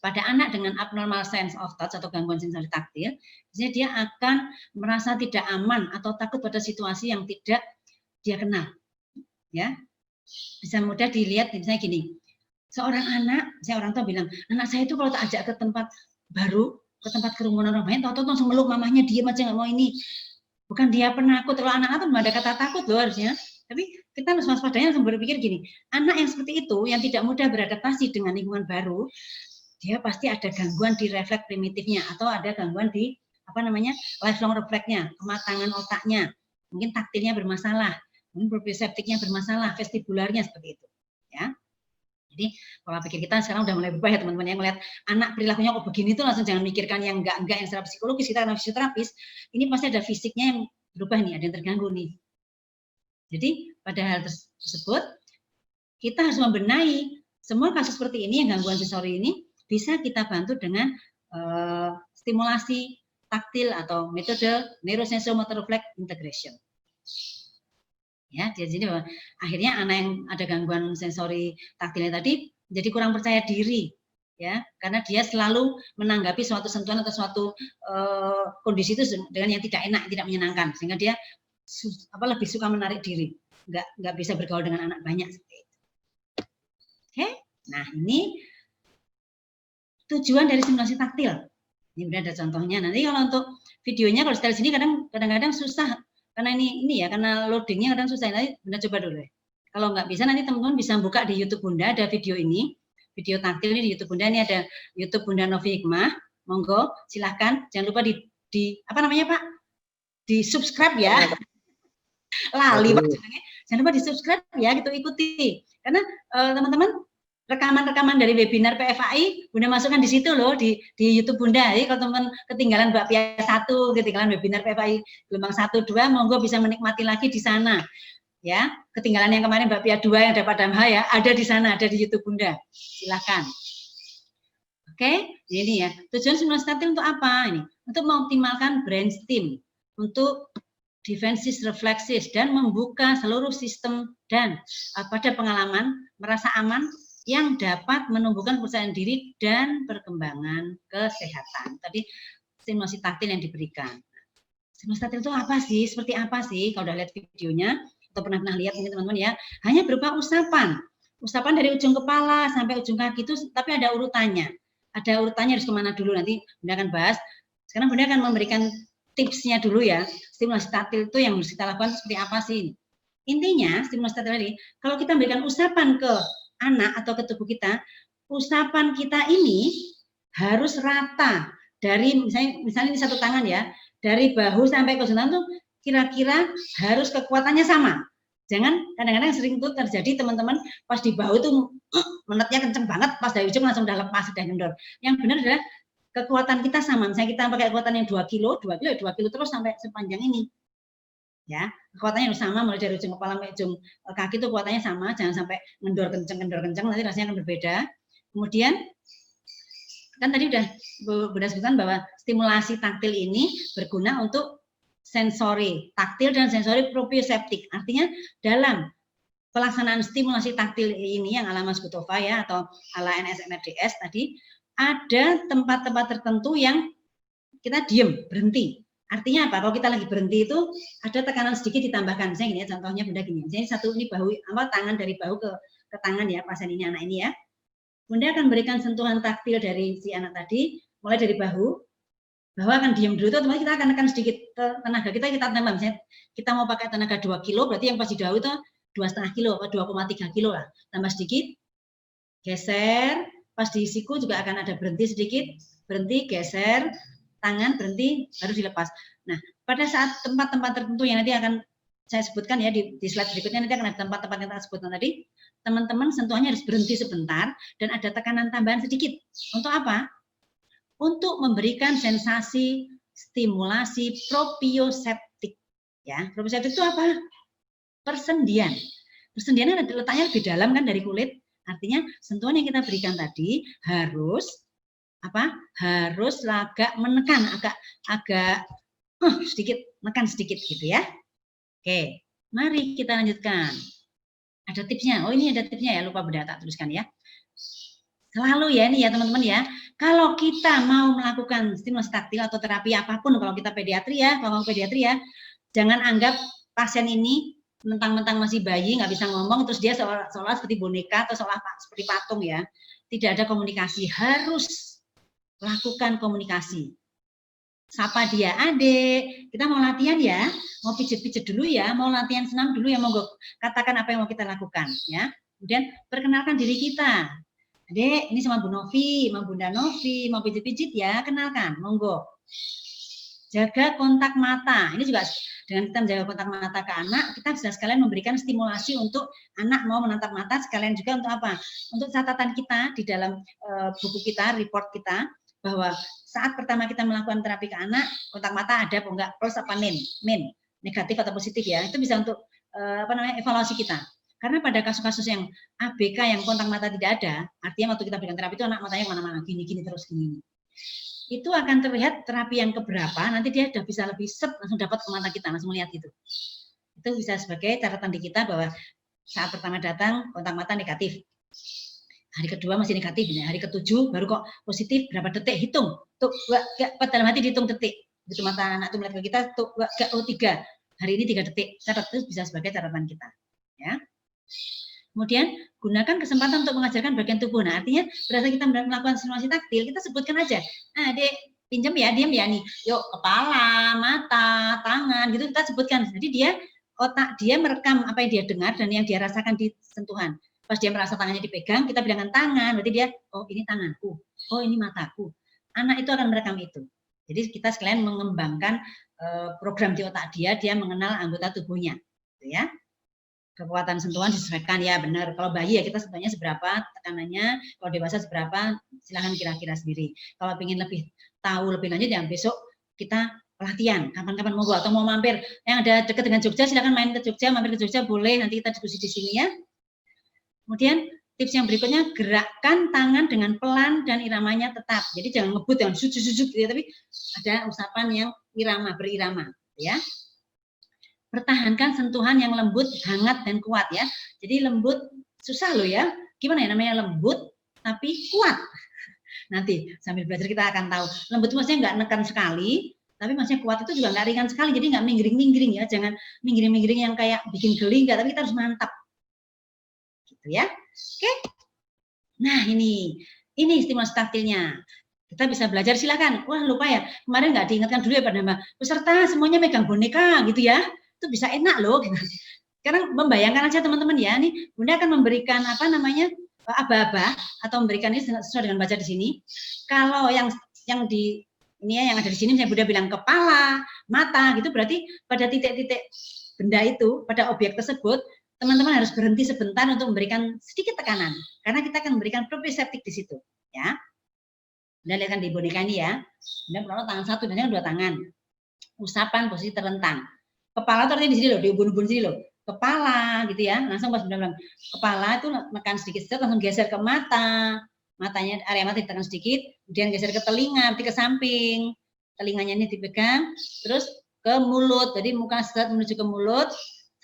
S1: pada anak dengan abnormal sense of touch atau gangguan sensori taktil, biasanya dia akan merasa tidak aman atau takut pada situasi yang tidak dia kenal, ya. Bisa mudah dilihat misalnya gini, seorang anak, saya orang tua bilang, anak saya itu kalau tak ajak ke tempat baru, ke tempat kerumunan orang banyak, tahu-tahu langsung meluk mamahnya, diem aja nggak mau ini. Bukan dia penakut, kalau anak-anak nggak ada kata takut loh harusnya. Tapi kita harus waspadanya langsung berpikir gini, anak yang seperti itu, yang tidak mudah beradaptasi dengan lingkungan baru, dia pasti ada gangguan di refleks primitifnya atau ada gangguan di apa namanya lifelong refleksnya, kematangan otaknya, mungkin taktilnya bermasalah, mungkin proprioseptiknya bermasalah, vestibularnya seperti itu, ya. Jadi pola pikir kita sekarang udah mulai berubah ya teman-teman, yang melihat anak perilakunya kok begini tuh langsung jangan mikirkan yang enggak yang secara psikologis. Kita karena fisioterapis, ini pasti ada fisiknya yang berubah nih, ada yang terganggu nih. Jadi pada hal tersebut kita harus membenahi semua kasus seperti ini yang gangguan sensori ini bisa kita bantu dengan stimulasi taktil atau metode neurosensomotor reflex integration. Ya, jadi akhirnya anak yang ada gangguan sensori taktilnya tadi jadi kurang percaya diri, ya, karena dia selalu menanggapi suatu sentuhan atau suatu kondisi itu dengan yang tidak enak, tidak menyenangkan, sehingga dia lebih suka menarik diri, nggak bisa bergaul dengan anak banyak. Oke, nah ini tujuan dari stimulasi taktil. Ini udah ada contohnya. Nanti kalau untuk videonya kalau setelah sini kadang-kadang susah. Karena ini ya, karena loadingnya kadang susah. Nanti Bunda coba dulu ya. Kalau nggak bisa nanti teman-teman bisa buka di YouTube Bunda, ada video ini, video taktil ini di YouTube Bunda, ini ada YouTube Bunda Novi Hikmah. Monggo, silahkan. Jangan lupa di apa namanya Pak? Di subscribe ya. Lali Pak. Jangan lupa di subscribe ya, gitu ikuti. Karena teman-teman rekaman-rekaman dari webinar PFAI Bunda masukkan di situ loh di YouTube Bunda. Jadi kalau teman ketinggalan Mbak Pia 1, ketinggalan webinar PFAI gelombang 1 2, monggo bisa menikmati lagi di sana. Ya, ketinggalan yang kemarin Mbak Pia 2 yang dapat Damha ya, ada di sana, ada di YouTube Bunda. Silakan. Oke, ini ya. Tujuan stimulasi taktil untuk apa ini? Untuk mengoptimalkan brainstem, untuk defensive refleksis dan membuka seluruh sistem dan pada pengalaman merasa aman yang dapat menumbuhkan kepercayaan diri dan perkembangan kesehatan. Tadi stimulasi taktil yang diberikan. Stimulasi taktil itu apa sih? Seperti apa sih? Kalau udah lihat videonya atau pernah lihat ini teman-teman ya, hanya berupa usapan. Usapan dari ujung kepala sampai ujung kaki itu, tapi ada urutannya. Ada urutannya harus kemana dulu, nanti Bunda akan bahas. Sekarang Bunda akan memberikan tipsnya dulu ya. Stimulasi taktil itu yang harus kita lakukan seperti apa sih? Intinya stimulasi taktil tadi, kalau kita memberikan usapan ke anak atau ke tubuh kita, usapan kita ini harus rata dari misalnya ini satu tangan ya, dari bahu sampai ke ujung tangan tuh kira-kira harus kekuatannya sama. Jangan kadang-kadang sering tuh terjadi teman-teman pas di bahu tuh menetnya kenceng banget, pas dari ujung langsung udah lepas, udah kendor. Yang benar adalah kekuatan kita sama. Misalnya kita pakai kekuatan yang 2 kilo terus sampai sepanjang ini. Ya, kekuatannya harus sama mulai dari ujung kepala sampai ujung kaki itu kekuatannya sama, jangan sampai ngendor kenceng nanti rasanya akan berbeda. Kemudian kan tadi udah Bunda sebutkan bahwa stimulasi taktil ini berguna untuk sensori taktil dan sensori proprioseptik. Artinya dalam pelaksanaan stimulasi taktil ini yang ala Mas Gutova ya atau ala NSMRDS tadi ada tempat-tempat tertentu yang kita diem, berhenti. Artinya apa? Kalau kita lagi berhenti itu ada tekanan sedikit ditambahkan. Misalnya gini ya, contohnya Bunda gini. Misalnya satu ini bahu, tangan dari bahu ke tangan ya, pasien ini anak ini ya. Bunda akan berikan sentuhan taktil dari si anak tadi, mulai dari bahu akan diam dulu, itu otomatis kita akan tekan sedikit tenaga kita tambah. Misalnya kita mau pakai tenaga 2 kilo, berarti yang pas di bahu itu 2,5 kilo atau 2,3 kilo lah. Tambah sedikit, geser, pas di siku juga akan ada berhenti sedikit, berhenti, geser, tangan berhenti, baru dilepas. Nah, pada saat tempat-tempat tertentu yang nanti akan saya sebutkan ya di slide berikutnya, nanti akan ada tempat-tempat yang saya sebutkan tadi. Teman-teman sentuhannya harus berhenti sebentar dan ada tekanan tambahan sedikit. Untuk apa? Untuk memberikan sensasi stimulasi proprioseptik. Ya, proprioseptik itu apa? Persendian. Persendian letaknya lebih dalam kan dari kulit. Artinya sentuhan yang kita berikan tadi harus apa? Harus agak menekan, agak sedikit, menekan sedikit gitu ya. Oke, mari kita lanjutkan. Ada tipsnya. Oh, ini ada tipsnya ya, lupa beda tak tuliskan ya. Selalu ya ini ya teman-teman ya. Kalau kita mau melakukan stimulus taktil atau terapi apapun, kalau kita pediatri ya, kalau mau pediatri ya, jangan anggap pasien ini mentang-mentang masih bayi nggak bisa ngomong terus dia seolah seperti boneka atau seolah seperti patung ya. Tidak ada komunikasi, harus lakukan komunikasi. Sapa dia, adek, kita mau latihan ya, mau pijet-pijet dulu ya, mau latihan senam dulu ya, monggo katakan apa yang mau kita lakukan ya. Kemudian perkenalkan diri kita. Adek, ini sama Bu Novi, sama Bunda Novi, mau pijet-pijet ya, kenalkan, monggo. Jaga kontak mata. Ini juga dengan kita menjaga kontak mata ke anak, kita bisa sekalian memberikan stimulasi untuk anak mau menatap mata, sekalian juga untuk apa? Untuk catatan kita di dalam buku kita, report kita, bahwa saat pertama kita melakukan terapi ke anak, kontak mata ada apa enggak, plus apa min, negatif atau positif ya, itu bisa untuk evaluasi kita. Karena pada kasus-kasus yang ABK yang kontak mata tidak ada, artinya waktu kita berikan terapi itu anak matanya kemana-mana, gini-gini terus gini. Itu akan terlihat terapi yang keberapa, nanti dia sudah bisa lebih langsung dapat ke mata kita, langsung melihat itu. Itu bisa sebagai catatan di kita bahwa saat pertama datang kontak mata negatif. Hari kedua masih negatif, hari ke-7 baru kok positif, berapa detik, hitung. Tuh, dalam hati dihitung detik. Begitu mata anak itu melihat ke kita, tuh, 3. Hari ini 3 detik. Catat itu bisa sebagai catatan kita. Ya. Kemudian gunakan kesempatan untuk mengajarkan bagian tubuh. Nah, artinya berasa kita melakukan stimulasi taktil, kita sebutkan aja. Adek, pinjam ya, diam ya nih. Yuk, kepala, mata, tangan, gitu kita sebutkan. Jadi dia otak dia merekam apa yang dia dengar dan yang dia rasakan di sentuhan. Pas dia merasa tangannya dipegang, kita bilangkan tangan, berarti dia, oh ini tanganku, oh ini mataku. Anak itu akan merekam itu. Jadi kita sekalian mengembangkan program di otak dia mengenal anggota tubuhnya, gitu ya. Kekuatan sentuhan disesuaikan ya benar. Kalau bayi ya kita sentuhannya seberapa tekanannya, kalau dewasa seberapa, silahkan kira-kira sendiri. Kalau ingin lebih tahu lebih lanjut ya besok kita latihan, kapan-kapan mau atau mau mampir yang ada dekat dengan Jogja, silahkan main ke Jogja, mampir ke Jogja boleh, nanti kita diskusi di sini ya. Kemudian tips yang berikutnya, gerakkan tangan dengan pelan dan iramanya tetap. Jadi jangan ngebut, jangan sujud-sujud gitu ya, tapi ada usapan yang berirama ya. Pertahankan sentuhan yang lembut, hangat dan kuat ya. Jadi lembut susah loh ya. Gimana ya namanya lembut tapi kuat. Nanti sambil belajar kita akan tahu. Lembut itu maksudnya nggak nekan sekali, tapi maksudnya kuat itu juga nggak ringan sekali. Jadi nggak minggring-minggring ya. Jangan minggring-minggring yang kayak bikin geli nggak, tapi kita harus mantap. Ya, oke. Nah ini stimulus taktilnya. Kita bisa belajar silakan. Wah lupa ya, kemarin nggak diingatkan dulu ya Pak Nambah. Peserta semuanya megang boneka gitu ya, itu bisa enak loh. Sekarang membayangkan aja teman-teman ya, nih Bunda akan memberikan apa namanya aba-aba atau memberikan ini sesuai dengan baca di sini. Kalau yang di ini ya, yang ada di sini, misalnya Bunda bilang kepala, mata gitu, berarti pada titik-titik benda itu, pada objek tersebut. Teman-teman harus berhenti sebentar untuk memberikan sedikit tekanan, karena kita akan memberikan proprioseptik di situ, ya. Anda lihat kan di boneka ini ya, Anda perlu tangan satu dan yang 2 tangan, usapan posisi terlentang, kepala itu artinya di sini loh, di ubun-ubun sini loh, kepala gitu ya, langsung pas Bunda bilang kepala itu menekan sedikit, langsung geser ke mata, matanya area mata ditekan sedikit, kemudian geser ke telinga, berarti ke samping, telinganya ini dipegang, terus ke mulut, jadi muka set menuju ke mulut,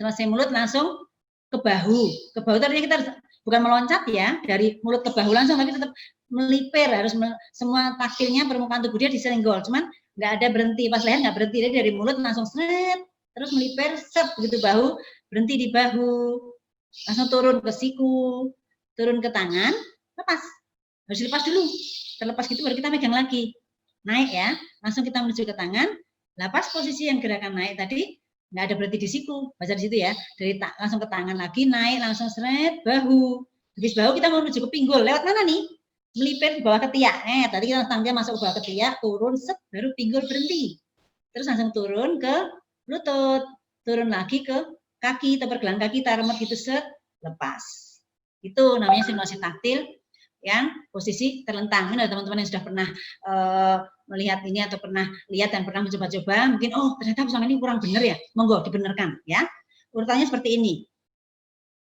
S1: selesai mulut langsung ke bahu itu artinya kita harus bukan meloncat ya dari mulut ke bahu langsung, tapi tetap melipir, harus semua taktilnya permukaan tubuh dia disenggol, cuman nggak ada berhenti pas leher, nggak berhenti, jadi dari mulut langsung seret terus melipir set begitu bahu, berhenti di bahu, langsung turun ke siku, turun ke tangan, lepas, harus dilepas dulu, terlepas gitu baru kita megang lagi, naik ya, langsung kita menuju ke tangan, lepas posisi yang gerakan naik tadi. Nggak ada berarti di siku, baca di situ ya, dari langsung ke tangan lagi, naik langsung seret bahu, habis bahu kita mau menuju ke pinggul, lewat mana nih? Melipir di bawah ketiak, tadi kita tangannya masuk ke bawah ketiak, turun set, baru pinggul berhenti, terus langsung turun ke lutut, turun lagi ke kaki, atau pergelangan kaki, kita remet gitu, set, lepas. Itu namanya stimulasi taktil yang posisi terlentang. Ini ada teman-teman yang sudah pernah melihat ini atau pernah lihat dan pernah mencoba-coba, mungkin oh ternyata pesona ini kurang benar ya, monggo dibenarkan ya. Urutannya seperti ini.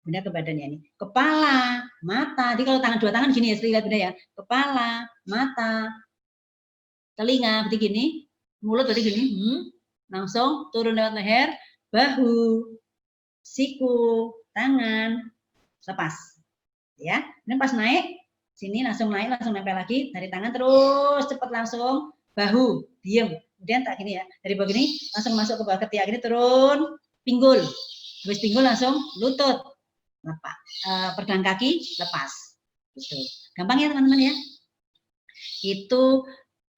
S1: Bunda ke badannya ini. Kepala, mata. Jadi kalau tangan dua tangan gini ya, lihat Bunda ya. Kepala, mata, telinga, berarti gini. Mulut berarti gini. Langsung turun lewat leher, bahu, siku, tangan, lepas. Ya, ini pas naik sini langsung naik, langsung nempel lagi dari tangan, terus cepat langsung bahu, diem, kemudian tak gini ya, dari bawah gini langsung masuk ke bawah ketiak gini, turun pinggul, habis pinggul langsung lutut, lepas, pergelangan kaki lepas, gitu. Gampang ya teman-teman ya. Itu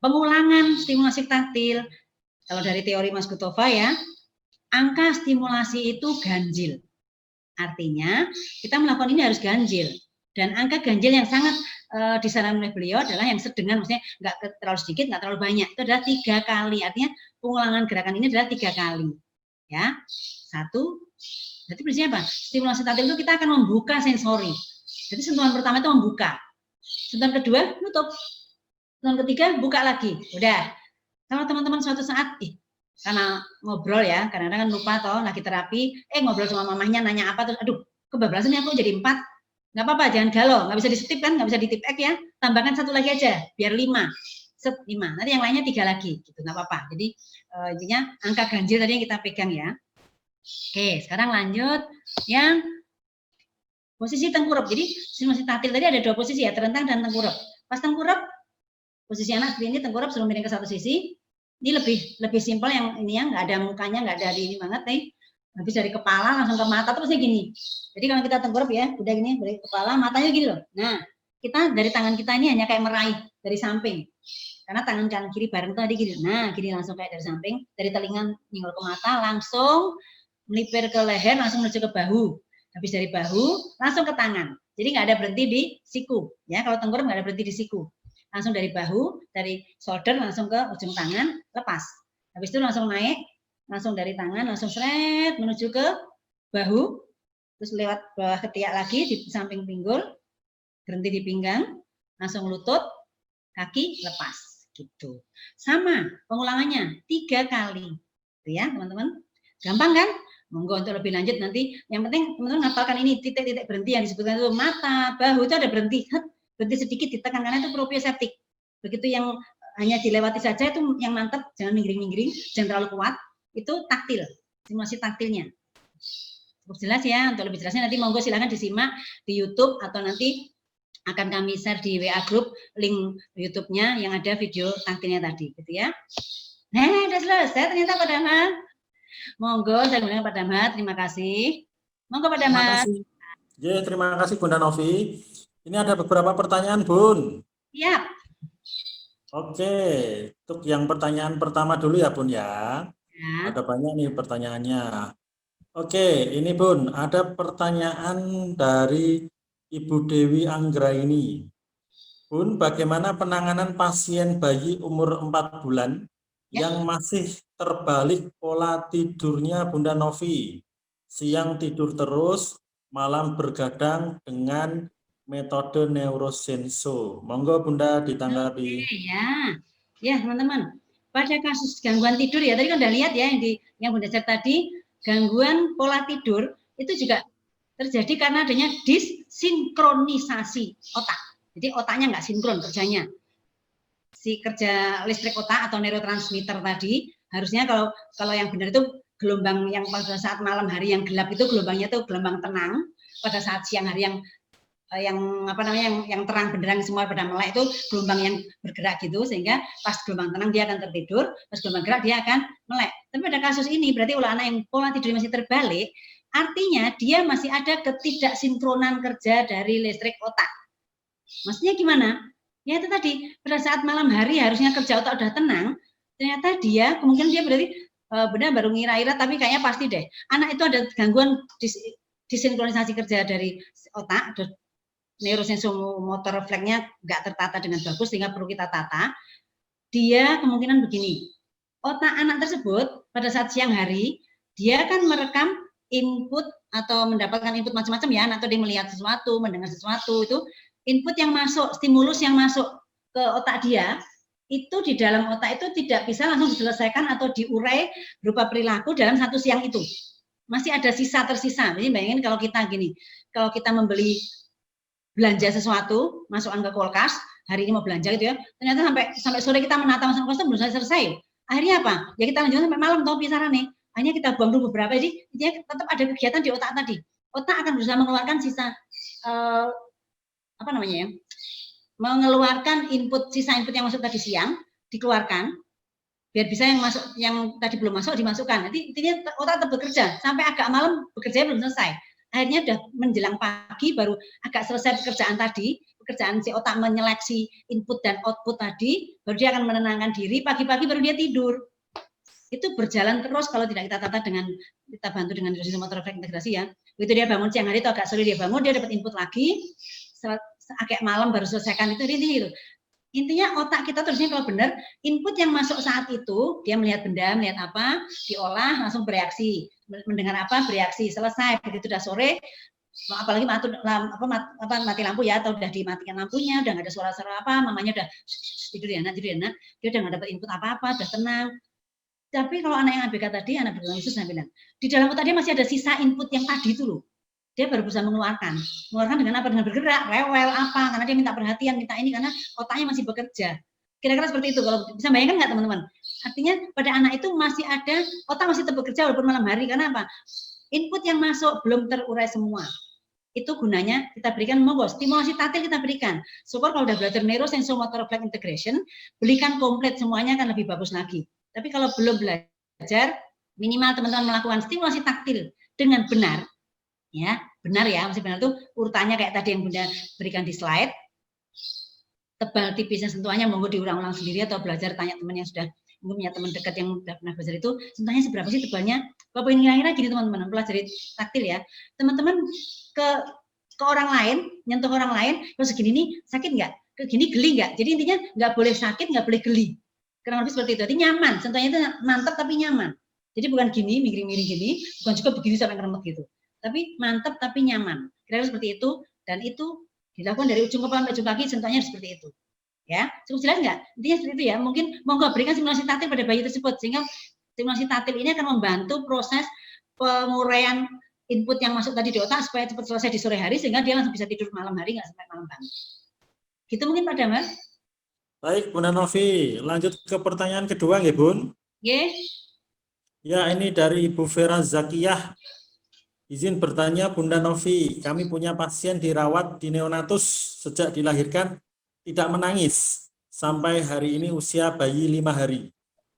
S1: pengulangan stimulasi taktil. Kalau dari teori Mas Gutova ya, angka stimulasi itu ganjil. Artinya kita melakukan ini harus ganjil. Dan angka ganjil yang sangat disarankan oleh beliau adalah yang sedengan, maksudnya nggak terlalu sedikit, nggak terlalu banyak. Itu adalah 3 kali. Artinya pengulangan gerakan ini adalah 3 kali. Ya, 1. Jadi prinsipnya apa? Stimulasi taktil itu kita akan membuka sensori. Jadi sentuhan pertama itu membuka. Sentuhan kedua nutup. Sentuhan ketiga buka lagi. Udah. Kalau teman-teman suatu saat, karena ngobrol ya, kadang-kadang kan lupa toh lagi terapi, ngobrol sama mamahnya nanya apa terus, aduh kebablasan ya aku jadi 4. Nggak apa-apa, jangan galau, nggak bisa di-skip kan, nggak bisa di-tip X ya, tambahkan 1 lagi aja, biar 5, 5, nanti yang lainnya 3 lagi, gitu, nggak apa-apa. Jadi intinya angka ganjil tadi yang kita pegang ya. Oke, sekarang lanjut yang posisi tengkurap. Jadi stimulasi taktil tadi ada 2 posisi ya, terentang dan tengkurap. Pas tengkurap, posisi anak seperti ini, tengkurap suruh miring ke satu sisi. Ini lebih simpel yang ini ya, nggak ada mukanya, nggak ada di ini banget nih. Habis dari kepala langsung ke mata terusnya gini. Jadi kalau kita tengkurap ya, udah gini dari kepala, matanya gini loh. Nah, kita dari tangan kita ini hanya kayak meraih dari samping. Karena tangan kanan kiri bareng tadi gini. Nah, gini langsung kayak dari samping, dari telinga nyinggung ke mata, langsung melipir ke leher, langsung menuju ke bahu. Habis dari bahu, langsung ke tangan. Jadi nggak ada berhenti di siku. Ya, kalau tengkurap nggak ada berhenti di siku. Langsung dari bahu, dari shoulder langsung ke ujung tangan, lepas. Habis itu langsung naik, langsung dari tangan, langsung seret menuju ke bahu, terus lewat bawah ketiak lagi di samping pinggul, berhenti di pinggang, langsung lutut, kaki lepas, gitu. Sama pengulangannya 3 kali, gitu ya teman-teman. Gampang kan? Monggo untuk lebih lanjut nanti. Yang penting teman-teman ngapalkan ini titik-titik berhenti yang disebutkan itu mata, bahu itu ada berhenti, berhenti sedikit ditekan karena itu proprioseptik. Begitu yang hanya dilewati saja itu yang mantap, jangan minggring-minggring, jangan terlalu kuat. Itu taktil, stimulasi taktilnya. Cukup jelas ya, untuk lebih jelasnya nanti monggo silahkan disimak di YouTube atau nanti akan kami share di WA Group link YouTube-nya yang ada video taktilnya tadi, gitu ya. Nah, udah selesai ternyata Pak Damar. Monggo saya gunakan Pak Damar, terima kasih. Monggo Pak Damar.
S2: Ya, terima kasih Bunda Novi. Ini ada beberapa pertanyaan Bun.
S1: Siap.
S2: Oke, untuk yang pertanyaan pertama dulu ya Bun ya. Ada banyak nih pertanyaannya. Oke, ini Bun, ada pertanyaan dari Ibu Dewi Anggraini. Bun, bagaimana penanganan pasien bayi umur 4 bulan yang masih terbalik pola tidurnya Bunda Novi? Siang tidur terus, malam bergadang dengan metode neurosenso. Monggo Bunda ditanggapi.
S1: Ya teman-teman. Pada kasus gangguan tidur ya, tadi kan udah lihat ya yang Bunda share tadi, gangguan pola tidur itu juga terjadi karena adanya disinkronisasi otak. Jadi otaknya nggak sinkron kerjanya. Si kerja listrik otak atau neurotransmitter tadi harusnya kalau yang benar itu gelombang yang pada saat malam hari yang gelap itu gelombangnya itu gelombang tenang, pada saat siang hari yang terang benderang semua pada melek itu gelombang yang bergerak gitu, sehingga pas gelombang tenang dia akan tertidur, pas gelombang gerak dia akan melek. Tapi pada kasus ini berarti ulah anak yang pola tidur masih terbalik, artinya dia masih ada ketidaksinkronan kerja dari listrik otak. Maksudnya gimana? Ya itu tadi, pada saat malam hari harusnya kerja otak udah tenang, ternyata dia kemungkinan dia berarti benar baru ngira-ira, tapi kayaknya pasti deh anak itu ada gangguan disinkronisasi kerja dari otak, neurosensomotor refleksnya nggak tertata dengan bagus sehingga perlu kita tata. Dia kemungkinan begini, otak anak tersebut pada saat siang hari dia kan merekam input atau mendapatkan input macam-macam ya, atau dia melihat sesuatu, mendengar sesuatu, itu input yang masuk, stimulus yang masuk ke otak dia, itu di dalam otak itu tidak bisa langsung diselesaikan atau diurai berupa perilaku dalam satu siang itu. Masih ada sisa tersisa. Jadi bayangin kalau kita gini, kalau kita membeli belanja sesuatu, masukkan ke kulkas, hari ini mau belanja gitu ya, ternyata sampai sore kita menata masuk kulkas itu belum selesai. Akhirnya apa? Ya kita lanjutkan sampai malam, tahu pisaran nih. Hanya kita buang dulu beberapa, jadi tetap ada kegiatan di otak tadi. Otak akan berusaha mengeluarkan sisa apa namanya ya? Mengeluarkan sisa input yang masuk tadi siang, dikeluarkan, biar bisa yang masuk, yang tadi belum masuk dimasukkan. Nanti intinya otak tetap bekerja sampai agak malam, bekerja belum selesai. Akhirnya udah menjelang pagi baru agak selesai pekerjaan si otak menyeleksi input dan output tadi, baru dia akan menenangkan diri, pagi-pagi baru dia tidur. Itu berjalan terus kalau tidak kita tata dengan, kita bantu dengan sistem motor refleks integrasi ya. Begitu dia bangun siang hari itu agak sore dia bangun, dia dapat input lagi, agak malam baru selesaikan itu gitu. Intinya otak kita terusnya kalau benar, input yang masuk saat itu, dia melihat benda, melihat apa, diolah, langsung bereaksi. Mendengar apa, bereaksi. Selesai, begitu udah sore, apalagi mati lampu ya, atau udah dimatikan lampunya, udah nggak ada suara-suara apa, mamanya udah tidur ya nak, dia udah nggak dapat input apa-apa, udah tenang. Tapi kalau anak yang ABK tadi, anak berkebutuhan khusus, saya bilang, di dalam otak dia masih ada sisa input yang tadi itu loh. Dia baru bisa mengeluarkan dengan apa? Dengan bergerak, rewel apa, karena dia minta perhatian, minta ini, karena otaknya masih bekerja. Kira-kira seperti itu, kalau bisa bayangkan nggak teman-teman? Artinya pada anak itu masih ada, otak masih tetap bekerja walaupun malam hari, karena apa? Input yang masuk belum terurai semua. Itu gunanya kita berikan, monggo, stimulasi tatil kita berikan. Syukur kalau udah belajar neurosensomotor reflex integration, belikan komplit semuanya akan lebih bagus lagi. Tapi kalau belum belajar, minimal teman-teman melakukan stimulasi taktil dengan benar, ya benar ya, masih benar tuh urutannya kayak tadi yang Bunda berikan di slide, tebal tipisnya sentuhannya monggo diulang-ulang sendiri atau belajar tanya teman yang sudah mungkin punya teman dekat yang sudah pernah belajar itu, sentuhannya seberapa sih tebalnya. Kalau pengen kira-kira gini teman-teman, pelajari taktil ya, teman-teman ke orang lain, nyentuh orang lain, terus segini nih sakit nggak, gini geli nggak, jadi intinya nggak boleh sakit, nggak boleh geli, kurang lebih seperti itu. Jadi nyaman, sentuhannya itu mantap tapi nyaman, jadi bukan gini miring-miring gini, bukan juga begini sampai ngeremet gitu, tapi mantap tapi nyaman, kira-kira seperti itu. Dan itu dilakukan dari ujung kepala sampai ujung kaki, sentuhannya seperti itu ya. Cukup jelas nggak? Intinya seperti itu ya. Mungkin monggo berikan simulasi tatil pada bayi tersebut, sehingga simulasi tatil ini akan membantu proses penguraian input yang masuk tadi di otak supaya cepat selesai di sore hari, sehingga dia langsung bisa tidur malam hari, nggak sampai malam banget. Gitu mungkin Pak Damar.
S2: Baik Bunda Novi, lanjut ke pertanyaan kedua nggih Bun.
S1: Nggih.
S2: Ya, ini dari Ibu Vera Zakiyah. Izin bertanya Bunda Novi, kami punya pasien dirawat di neonatus sejak dilahirkan tidak menangis sampai hari ini usia bayi 5 hari.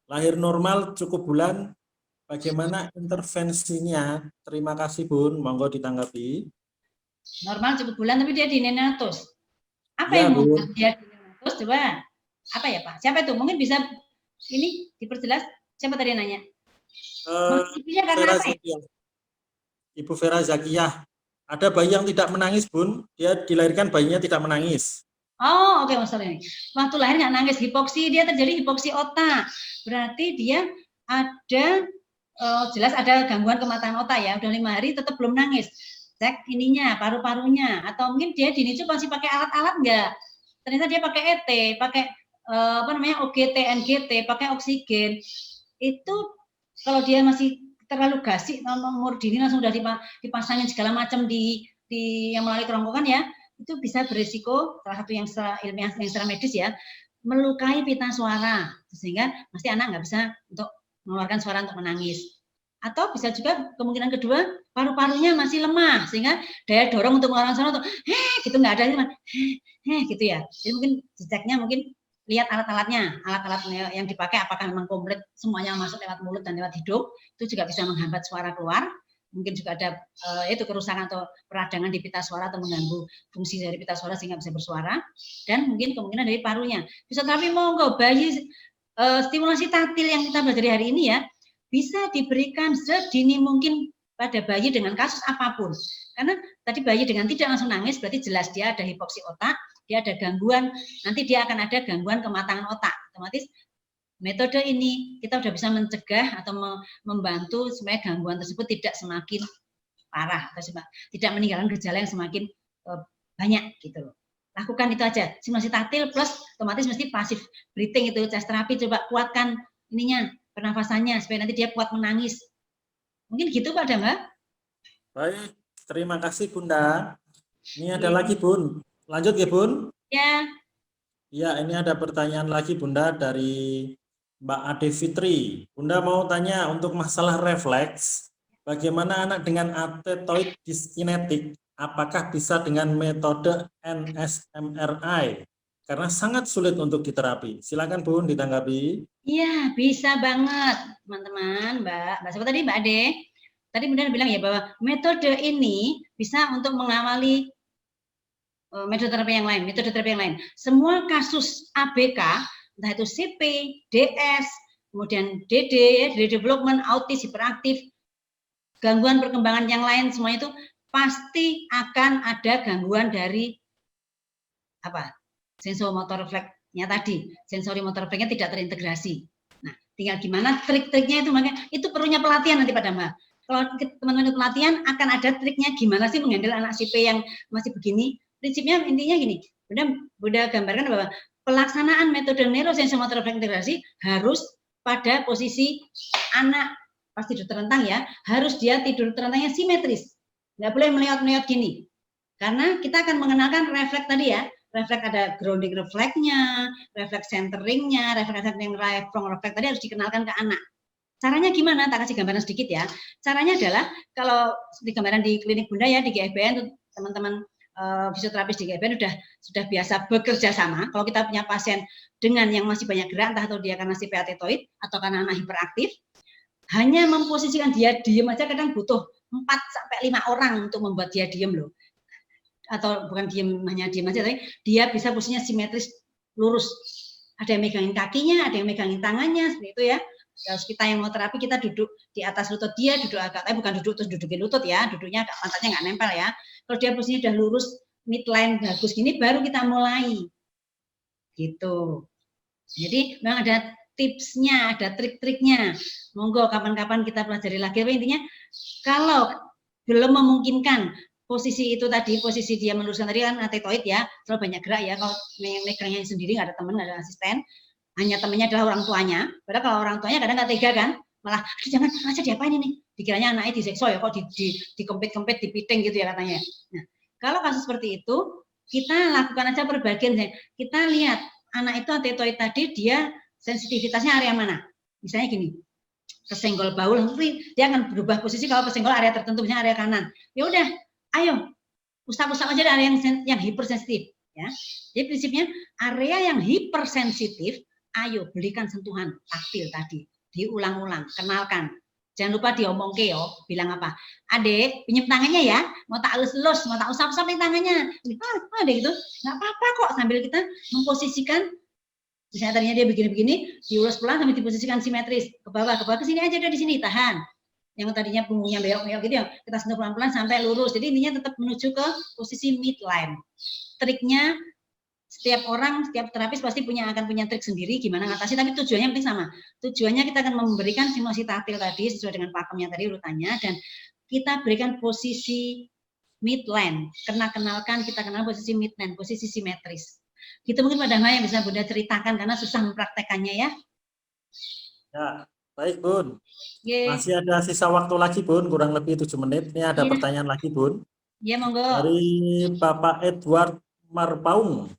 S2: Lahir normal cukup bulan, bagaimana intervensinya? Terima kasih Bun, monggo ditanggapi.
S1: Normal cukup bulan tapi dia di neonatus. Apa
S2: ya,
S1: yang membuat dia di neonatus? Coba. Apa ya Pak? Siapa itu? Mungkin bisa ini diperjelas. Siapa tadi yang nanya?
S2: Vera Zakiyah. Ibu Vera Zakiyah. Ada bayi yang tidak menangis Bun, dia dilahirkan bayinya tidak menangis.
S1: Oh oke, masalah ini. Waktu lahir nggak nangis, hipoksi, dia terjadi hipoksi otak. Berarti dia ada jelas ada gangguan kematangan otak ya. Udah 5 hari tetap belum nangis. Cek ininya, paru-parunya, atau mungkin dia di NICU masih pakai alat-alat nggak? Ternyata dia pakai ET, pakai apa namanya OGT, NGT, pakai oksigen. Itu kalau dia masih terlalu gasik, umur dini langsung udah dipasangin segala macam di yang melalui kerongkongan ya, itu bisa berisiko, salah satu yang secara ilmiah, yang secara medis ya, melukai pita suara, sehingga pasti anak nggak bisa untuk mengeluarkan suara untuk menangis. Atau bisa juga kemungkinan kedua, paru-parunya masih lemah, sehingga daya dorong untuk mengeluarkan suara untuk gitu nggak ada, gitu ya. Jadi mungkin diceknya, mungkin lihat alat-alatnya, alat-alat yang dipakai apakah memang komplit semuanya masuk lewat mulut dan lewat hidung, itu juga bisa menghambat suara keluar. Mungkin juga ada itu kerusakan atau peradangan di pita suara atau mengganggu fungsi dari pita suara sehingga bisa bersuara. Dan mungkin kemungkinan dari parunya. Fisioterapi monggo, bayi stimulasi taktil yang kita belajar hari ini ya, bisa diberikan sedini mungkin pada bayi dengan kasus apapun. Karena tadi bayi dengan tidak langsung nangis berarti jelas dia ada hipoksi otak, dia ada gangguan, nanti dia akan ada gangguan kematangan otak. Otomatis metode ini kita sudah bisa mencegah atau membantu supaya gangguan tersebut tidak semakin parah atau tidak meninggalkan gejala yang semakin banyak gitu loh. Lakukan itu aja, simulasi taktil plus otomatis mesti pasif breathing itu, chest terapi, coba kuatkan ininya, pernafasannya supaya nanti dia kuat menangis. Mungkin gitu Pak Damba.
S2: Baik, terima kasih Bunda. Ini ada lagi Bun. Lanjut ya Bun.
S1: Ya.
S2: Ya, ini ada pertanyaan lagi Bunda dari Mbak Ade Fitri. Bunda mau tanya untuk masalah refleks, bagaimana anak dengan athetoid dyskinetik, apakah bisa dengan metode NSMRI? Karena sangat sulit untuk diterapi. Silakan Bun ditanggapi.
S1: Iya, bisa banget teman-teman, Mbak. Siapa tadi Mbak Ade? Tadi Bunda bilang ya bahwa metode ini bisa untuk mengawali metode terapi yang lain. Semua kasus ABK, entah itu CP, DS, kemudian DD, delay development, autis, hiperaktif, gangguan perkembangan yang lain, semuanya itu pasti akan ada gangguan dari apa? Sensomotor refleksnya tadi. Sensori motor refleksnya tidak terintegrasi. Nah, tinggal gimana trik-triknya itu, makanya itu perlunya pelatihan nanti pada Mbak. Kalau teman-teman pelatihan akan ada triknya gimana sih menghandle anak CP yang masih begini. Prinsipnya intinya gini, Bunda gambarkan bahwa pelaksanaan metode neurosensomotor refleks integrasi harus pada posisi anak pas tidur terentang ya, harus dia tidur terentangnya simetris. Nggak boleh melihat-melihat gini. Karena kita akan mengenalkan refleks tadi ya, refleks ada grounding refleksnya, refleks centeringnya, refleks refleks tadi harus dikenalkan ke anak. Caranya gimana? Tak kasih gambaran sedikit ya. Caranya adalah kalau di gambaran di klinik Bunda ya di GFBN teman-teman fisioterapis di GFBN sudah biasa bekerja sama. Kalau kita punya pasien dengan yang masih banyak gerak, entah atau dia karena CP athetoid atau karena anak hiperaktif, hanya memposisikan dia diem aja kadang butuh 4 sampai 5 orang untuk membuat dia diem loh. Atau bukan diem hanya diem aja, tapi dia bisa posisinya simetris lurus. Ada yang megangin kakinya, ada yang megangin tangannya, seperti itu ya. Terus kita yang mau terapi kita duduk di atas lutut dia, duduk agak, bukan duduk terus dudukin lutut ya, duduknya pantatnya nggak nempel ya. Kalau dia posisinya udah lurus midline bagus gini, baru kita mulai. Gitu. Jadi memang ada tipsnya, ada trik-triknya. Monggo kapan-kapan kita pelajari lagi. Tapi intinya kalau belum memungkinkan posisi itu tadi, posisi dia meluruskan tadi kan athetoid ya, terlalu banyak gerak ya. Kalau megangnya sendiri nggak ada teman, nggak ada asisten, hanya temannya adalah orang tuanya. Padahal kalau orang tuanya kadang nggak tega kan, malah jangan aja diapain ini. Dikiranya anaknya disekso ya, kok dikempit-kempit, dipiting gitu ya katanya. Nah, kalau kasus seperti itu, kita lakukan aja perbagian. Kita lihat anak itu athetoid tadi dia sensitivitasnya area mana. Misalnya gini, kesenggol baul, dia akan berubah posisi kalau kesenggol area tertentu, misalnya area kanan. Ya udah, ayo usap-usap aja area yang hipersensitif. Ya, jadi prinsipnya area yang hipersensitif, ayo berikan sentuhan taktil tadi, diulang-ulang, kenalkan. Jangan lupa diomongke yo, bilang apa? Adek, pinjam tangannya ya, mau tak elus-elus, mau tak usap-usap tangannya. Adek gitu, nggak apa-apa kok sambil kita memposisikan. Misalnya tadinya dia begini-begini, diulus pelan sampai diposisikan simetris ke bawah ke sini aja udah di sini tahan. Yang tadinya punggungnya beok-beok gitu ya, kita sentuh pelan-pelan sampai lurus. Jadi intinya tetap menuju ke posisi midline. Triknya setiap orang, setiap terapis pasti akan punya trik sendiri gimana ngatasi, tapi tujuannya penting sama. Tujuannya kita akan memberikan simulasi taktil tadi sesuai dengan pakemnya tadi urutannya, dan kita berikan posisi midline. Kenalkan, kita kenal posisi midline, posisi simetris. Gitu mungkin Pak Dhamma yang bisa Bunda ceritakan karena susah mempraktekannya ya.
S2: Ya, baik Bun. Masih ada sisa waktu lagi Bun, kurang lebih 7 menit. Ini ada pertanyaan lagi Bun.
S1: Iya, monggo.
S2: Dari Bapak Edward Marpaung.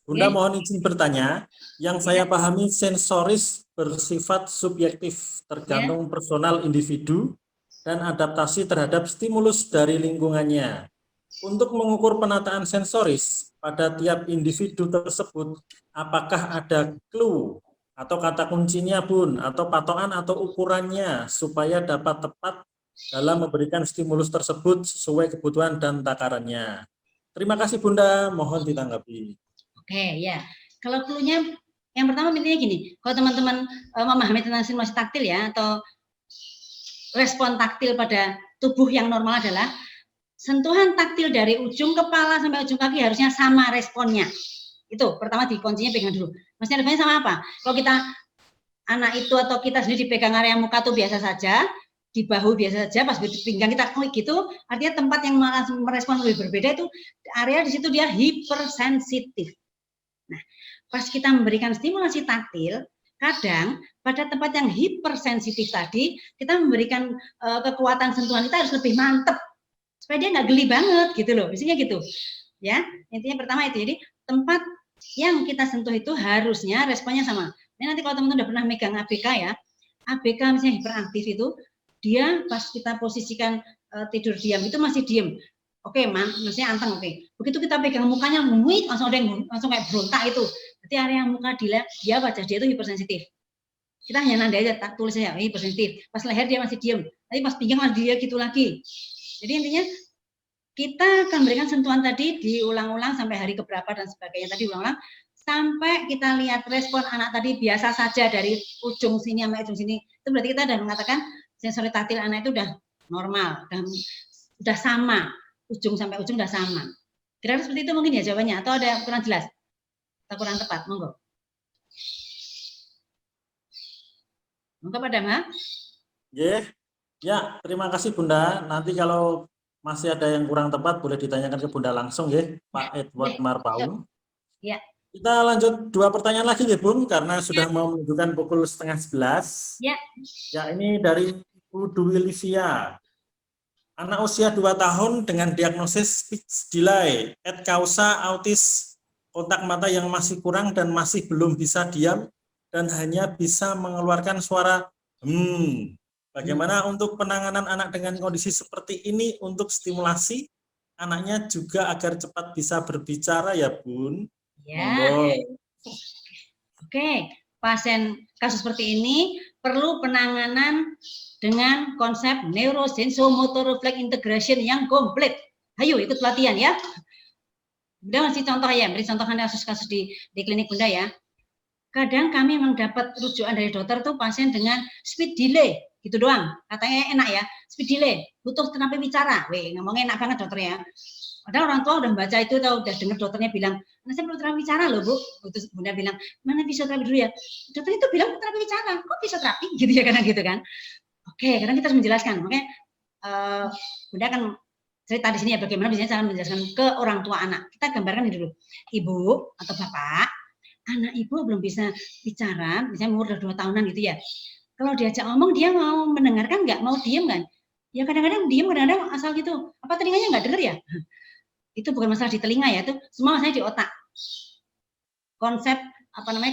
S2: Bunda mohon izin bertanya, yang saya pahami sensoris bersifat subjektif, tergantung personal individu dan adaptasi terhadap stimulus dari lingkungannya. Untuk mengukur penataan sensoris pada tiap individu tersebut, apakah ada clue atau kata kuncinya Bun, atau patokan atau ukurannya supaya dapat tepat dalam memberikan stimulus tersebut sesuai kebutuhan dan takarannya? Terima kasih Bunda, mohon ditanggapi. Oke
S1: ya, kalau clue-nya yang pertama intinya gini, kalau teman-teman memahami tentang simulasi taktil ya, atau respon taktil pada tubuh yang normal adalah sentuhan taktil dari ujung kepala sampai ujung kaki harusnya sama responnya. Itu pertama di kuncinya pegang dulu. Maksudnya responnya sama apa? Kalau kita anak itu atau kita sendiri dipegang area muka tuh biasa saja, di bahu biasa saja, pas pinggang kita klik gitu, artinya tempat yang merespon lebih berbeda itu area di situ dia hipersensitif. Nah, pas kita memberikan stimulasi taktil, kadang pada tempat yang hipersensitif tadi, kita memberikan kekuatan sentuhan kita harus lebih mantep supaya dia nggak geli banget gitu loh, biasanya gitu. Ya, intinya pertama itu. Jadi tempat yang kita sentuh itu harusnya responnya sama. Ini nanti kalau teman-teman udah pernah megang ABK ya, ABK misalnya hiperaktif itu, dia pas kita posisikan tidur diam itu masih diem. Oke, maksudnya anteng, oke. Begitu kita pegang mukanya, langsung ada yang langsung kayak berontak itu. Berarti area muka dia wajah dia itu hipersensitif. Kita hanya nanda aja, tak tulis aja, hipersensitif. Pas leher dia masih diem, tapi pas pinggang dia gitu lagi. Jadi intinya kita akan berikan sentuhan tadi diulang-ulang sampai hari keberapa dan sebagainya. Tadi ulang-ulang sampai kita lihat respon anak tadi biasa saja dari ujung sini sampai ujung sini. Itu berarti kita sudah mengatakan sensori taktil anak itu udah normal, udah sama, ujung sampai ujung udah sama. Kira-kira seperti itu mungkin ya jawabannya, atau ada yang kurang jelas atau kurang tepat? Monggo. Monggo Pak Dama.
S2: Ya, terima kasih Bunda. Nanti kalau masih ada yang kurang tepat boleh ditanyakan ke Bunda langsung ya, Pak Edward Marpaung.
S1: Ya.
S2: Kita lanjut 2 pertanyaan lagi ya Bun, karena sudah mau menunjukkan pukul 10:30.
S1: Ya.
S2: Ya, ini dari Ibu Dwi Livia. Anak usia 2 tahun dengan diagnosis speech delay, et causa autis, kontak mata yang masih kurang dan masih belum bisa diam dan hanya bisa mengeluarkan suara Bagaimana untuk penanganan anak dengan kondisi seperti ini untuk stimulasi anaknya juga agar cepat bisa berbicara ya Bun?
S1: Ya. Oke, pasien kasus seperti ini perlu penanganan dengan konsep neurosensomotor reflex integration yang komplit. Ayo ikut pelatihan ya. Bunda masih contoh ya, beri contohnya kasus-kasus di klinik Bunda ya. Kadang kami memang dapat rujukan dari dokter tuh pasien dengan speech delay, gitu doang. Katanya enak ya, speech delay, butuh terapi bicara. Ngomongnya enak banget dokter ya. Padahal orang tua udah baca itu atau udah dengar dokternya bilang, nah saya perlu terapi bicara loh Bu. Terus Bunda bilang, mana fisioterapi dulu ya? Dokter itu bilang terapi bicara, kok fisioterapi? Gitu ya kadang gitu kan. Oke, kadang kita harus menjelaskan. Makanya Bunda akan cerita di sini ya bagaimana biasanya cara menjelaskan ke orang tua anak. Kita gambarkan ini dulu. Ibu atau bapak, anak ibu belum bisa bicara, misalnya umur udah 2 tahunan gitu ya. Kalau diajak ngomong dia mau mendengarkan nggak? Mau diem kan? Ya kadang-kadang diem, kadang-kadang asal gitu. Apa telinganya nggak denger ya? Itu bukan masalah di telinga ya, itu semua masalah di otak. Konsep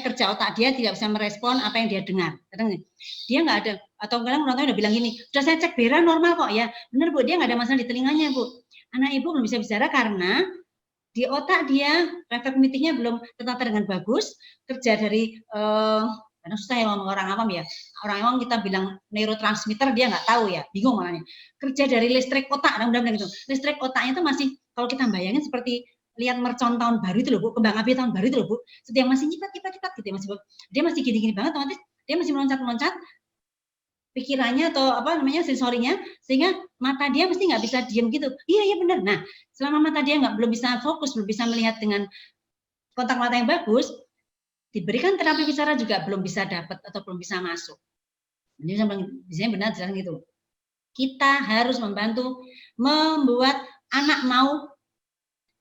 S1: kerja otak dia tidak bisa merespon apa yang dia dengar. Kadang dia nggak ada, atau kadang orang tua udah bilang gini, sudah saya cek Bera normal kok ya. Bener Bu, dia nggak ada masalah di telinganya Bu. Anak ibu belum bisa bicara karena di otak dia refleks kognitifnya belum tertata dengan bagus, kerja dari karena susah ya ngomong orang awam ya. Orang awam kita bilang neurotransmitter dia nggak tahu ya, bingung makanya. Kerja dari listrik otak, mudah-mudahan gitu. Listrik otaknya itu masih kalau kita bayangin seperti lihat mercon tahun baru itu loh Bu, kembang api tahun baru itu loh Bu. Setiap masih cipat gitu ya, dia masih gini-gini banget, otomatis dia masih meloncat-meloncat pikirannya atau sensorinya, sehingga mata dia mesti nggak bisa diem gitu. Iya benar. Nah, selama mata dia belum bisa fokus, belum bisa melihat dengan kontak mata yang bagus, diberikan terapi bicara juga belum bisa dapat atau belum bisa masuk. Jadi biasanya benar jelas gitu. Kita harus membantu membuat anak mau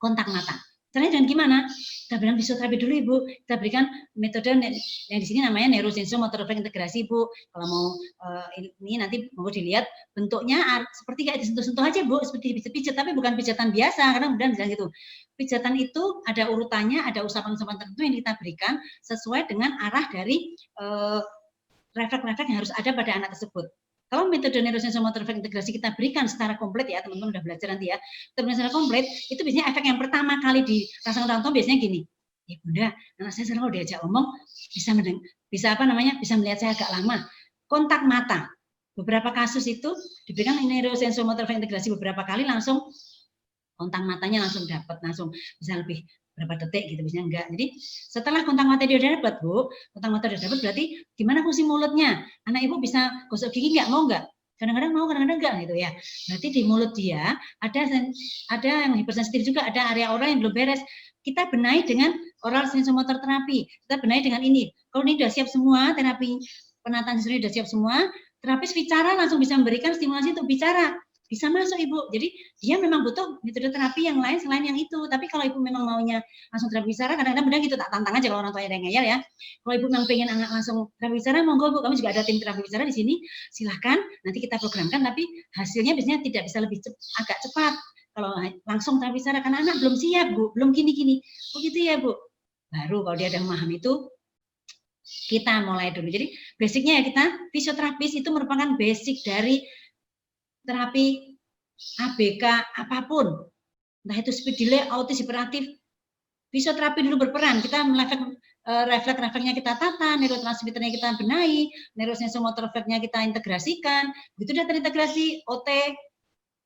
S1: kontak mata. Caranya dengan gimana? Kita berikan fisioterapi dulu Ibu. Kita berikan metode yang di sini namanya neurosensomotor reflex integrasi Bu. Kalau mau ini nanti mau dilihat bentuknya seperti kayak disentuh-sentuh aja Bu, seperti pijat-pijat, tapi bukan pijatan biasa karena mudah bilang gitu. Pijatan itu ada urutannya, ada usapan-usapan tertentu yang kita berikan sesuai dengan arah dari refleks-refleks yang harus ada pada anak tersebut. Kalau metode neurosensomotor reflex integrasi kita berikan secara komplit ya, teman-teman udah belajar nanti ya. Secara komplit, itu biasanya efek yang pertama kali dirasakan orang tua biasanya gini. Ya Bunda, anak saya sekarang kalau diajak ngomong bisa melihat saya agak lama. Kontak mata. Beberapa kasus itu diberikan neurosensomotor reflex integrasi beberapa kali langsung kontak matanya langsung dapat, langsung bisa lebih berapa detik gitu, biasanya enggak. Jadi setelah kontak mata dia dapat Bu, kontak mata dia dapat berarti gimana fungsi mulutnya? Anak ibu bisa gosok gigi enggak? Mau enggak? Kadang-kadang mau, kadang-kadang enggak gitu ya. Berarti di mulut dia ada yang hipersensitif juga, ada area oral yang belum beres. Kita benahi dengan oral sensomotor terapi. Kita benahi dengan ini. Kalau ini sudah siap semua, terapi penataan sensori sudah siap semua, terapis bicara langsung bisa memberikan stimulasi untuk bicara. Bisa masuk Ibu. Jadi dia memang butuh metode terapi yang lain selain yang itu. Tapi kalau Ibu memang maunya langsung terapi bicara, kadang-kadang benar gitu, tak tantang aja kalau orang tua ada yang ngeyel ya. Kalau Ibu memang pengen langsung terapi bicara, monggo Bu, kami juga ada tim terapi bicara di sini. Silahkan, nanti kita programkan, tapi hasilnya biasanya tidak bisa lebih agak cepat. Kalau langsung terapi bicara, karena anak belum siap Bu, belum gini-gini. Oh gitu ya Bu. Baru kalau dia udah memahami itu, kita mulai dulu. Jadi basicnya ya kita, fisioterapis itu merupakan basic dari terapi ABK apapun, entah itu speed delay, autis, hiperaktif, fisioterapi dulu berperan. Kita refleks-refleksnya kita tata, neurotransmitternya kita benahi, neurosensomotor refleksnya kita integrasikan. Begitu udah terintegrasi, OT,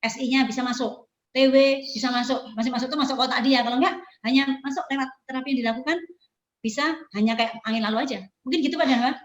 S1: SI-nya bisa masuk, TW bisa masuk, masih masuk itu masuk otak dia. Kalau enggak, hanya masuk lewat terapi yang dilakukan, bisa hanya kayak angin lalu aja. Mungkin gitu Pak Danwa.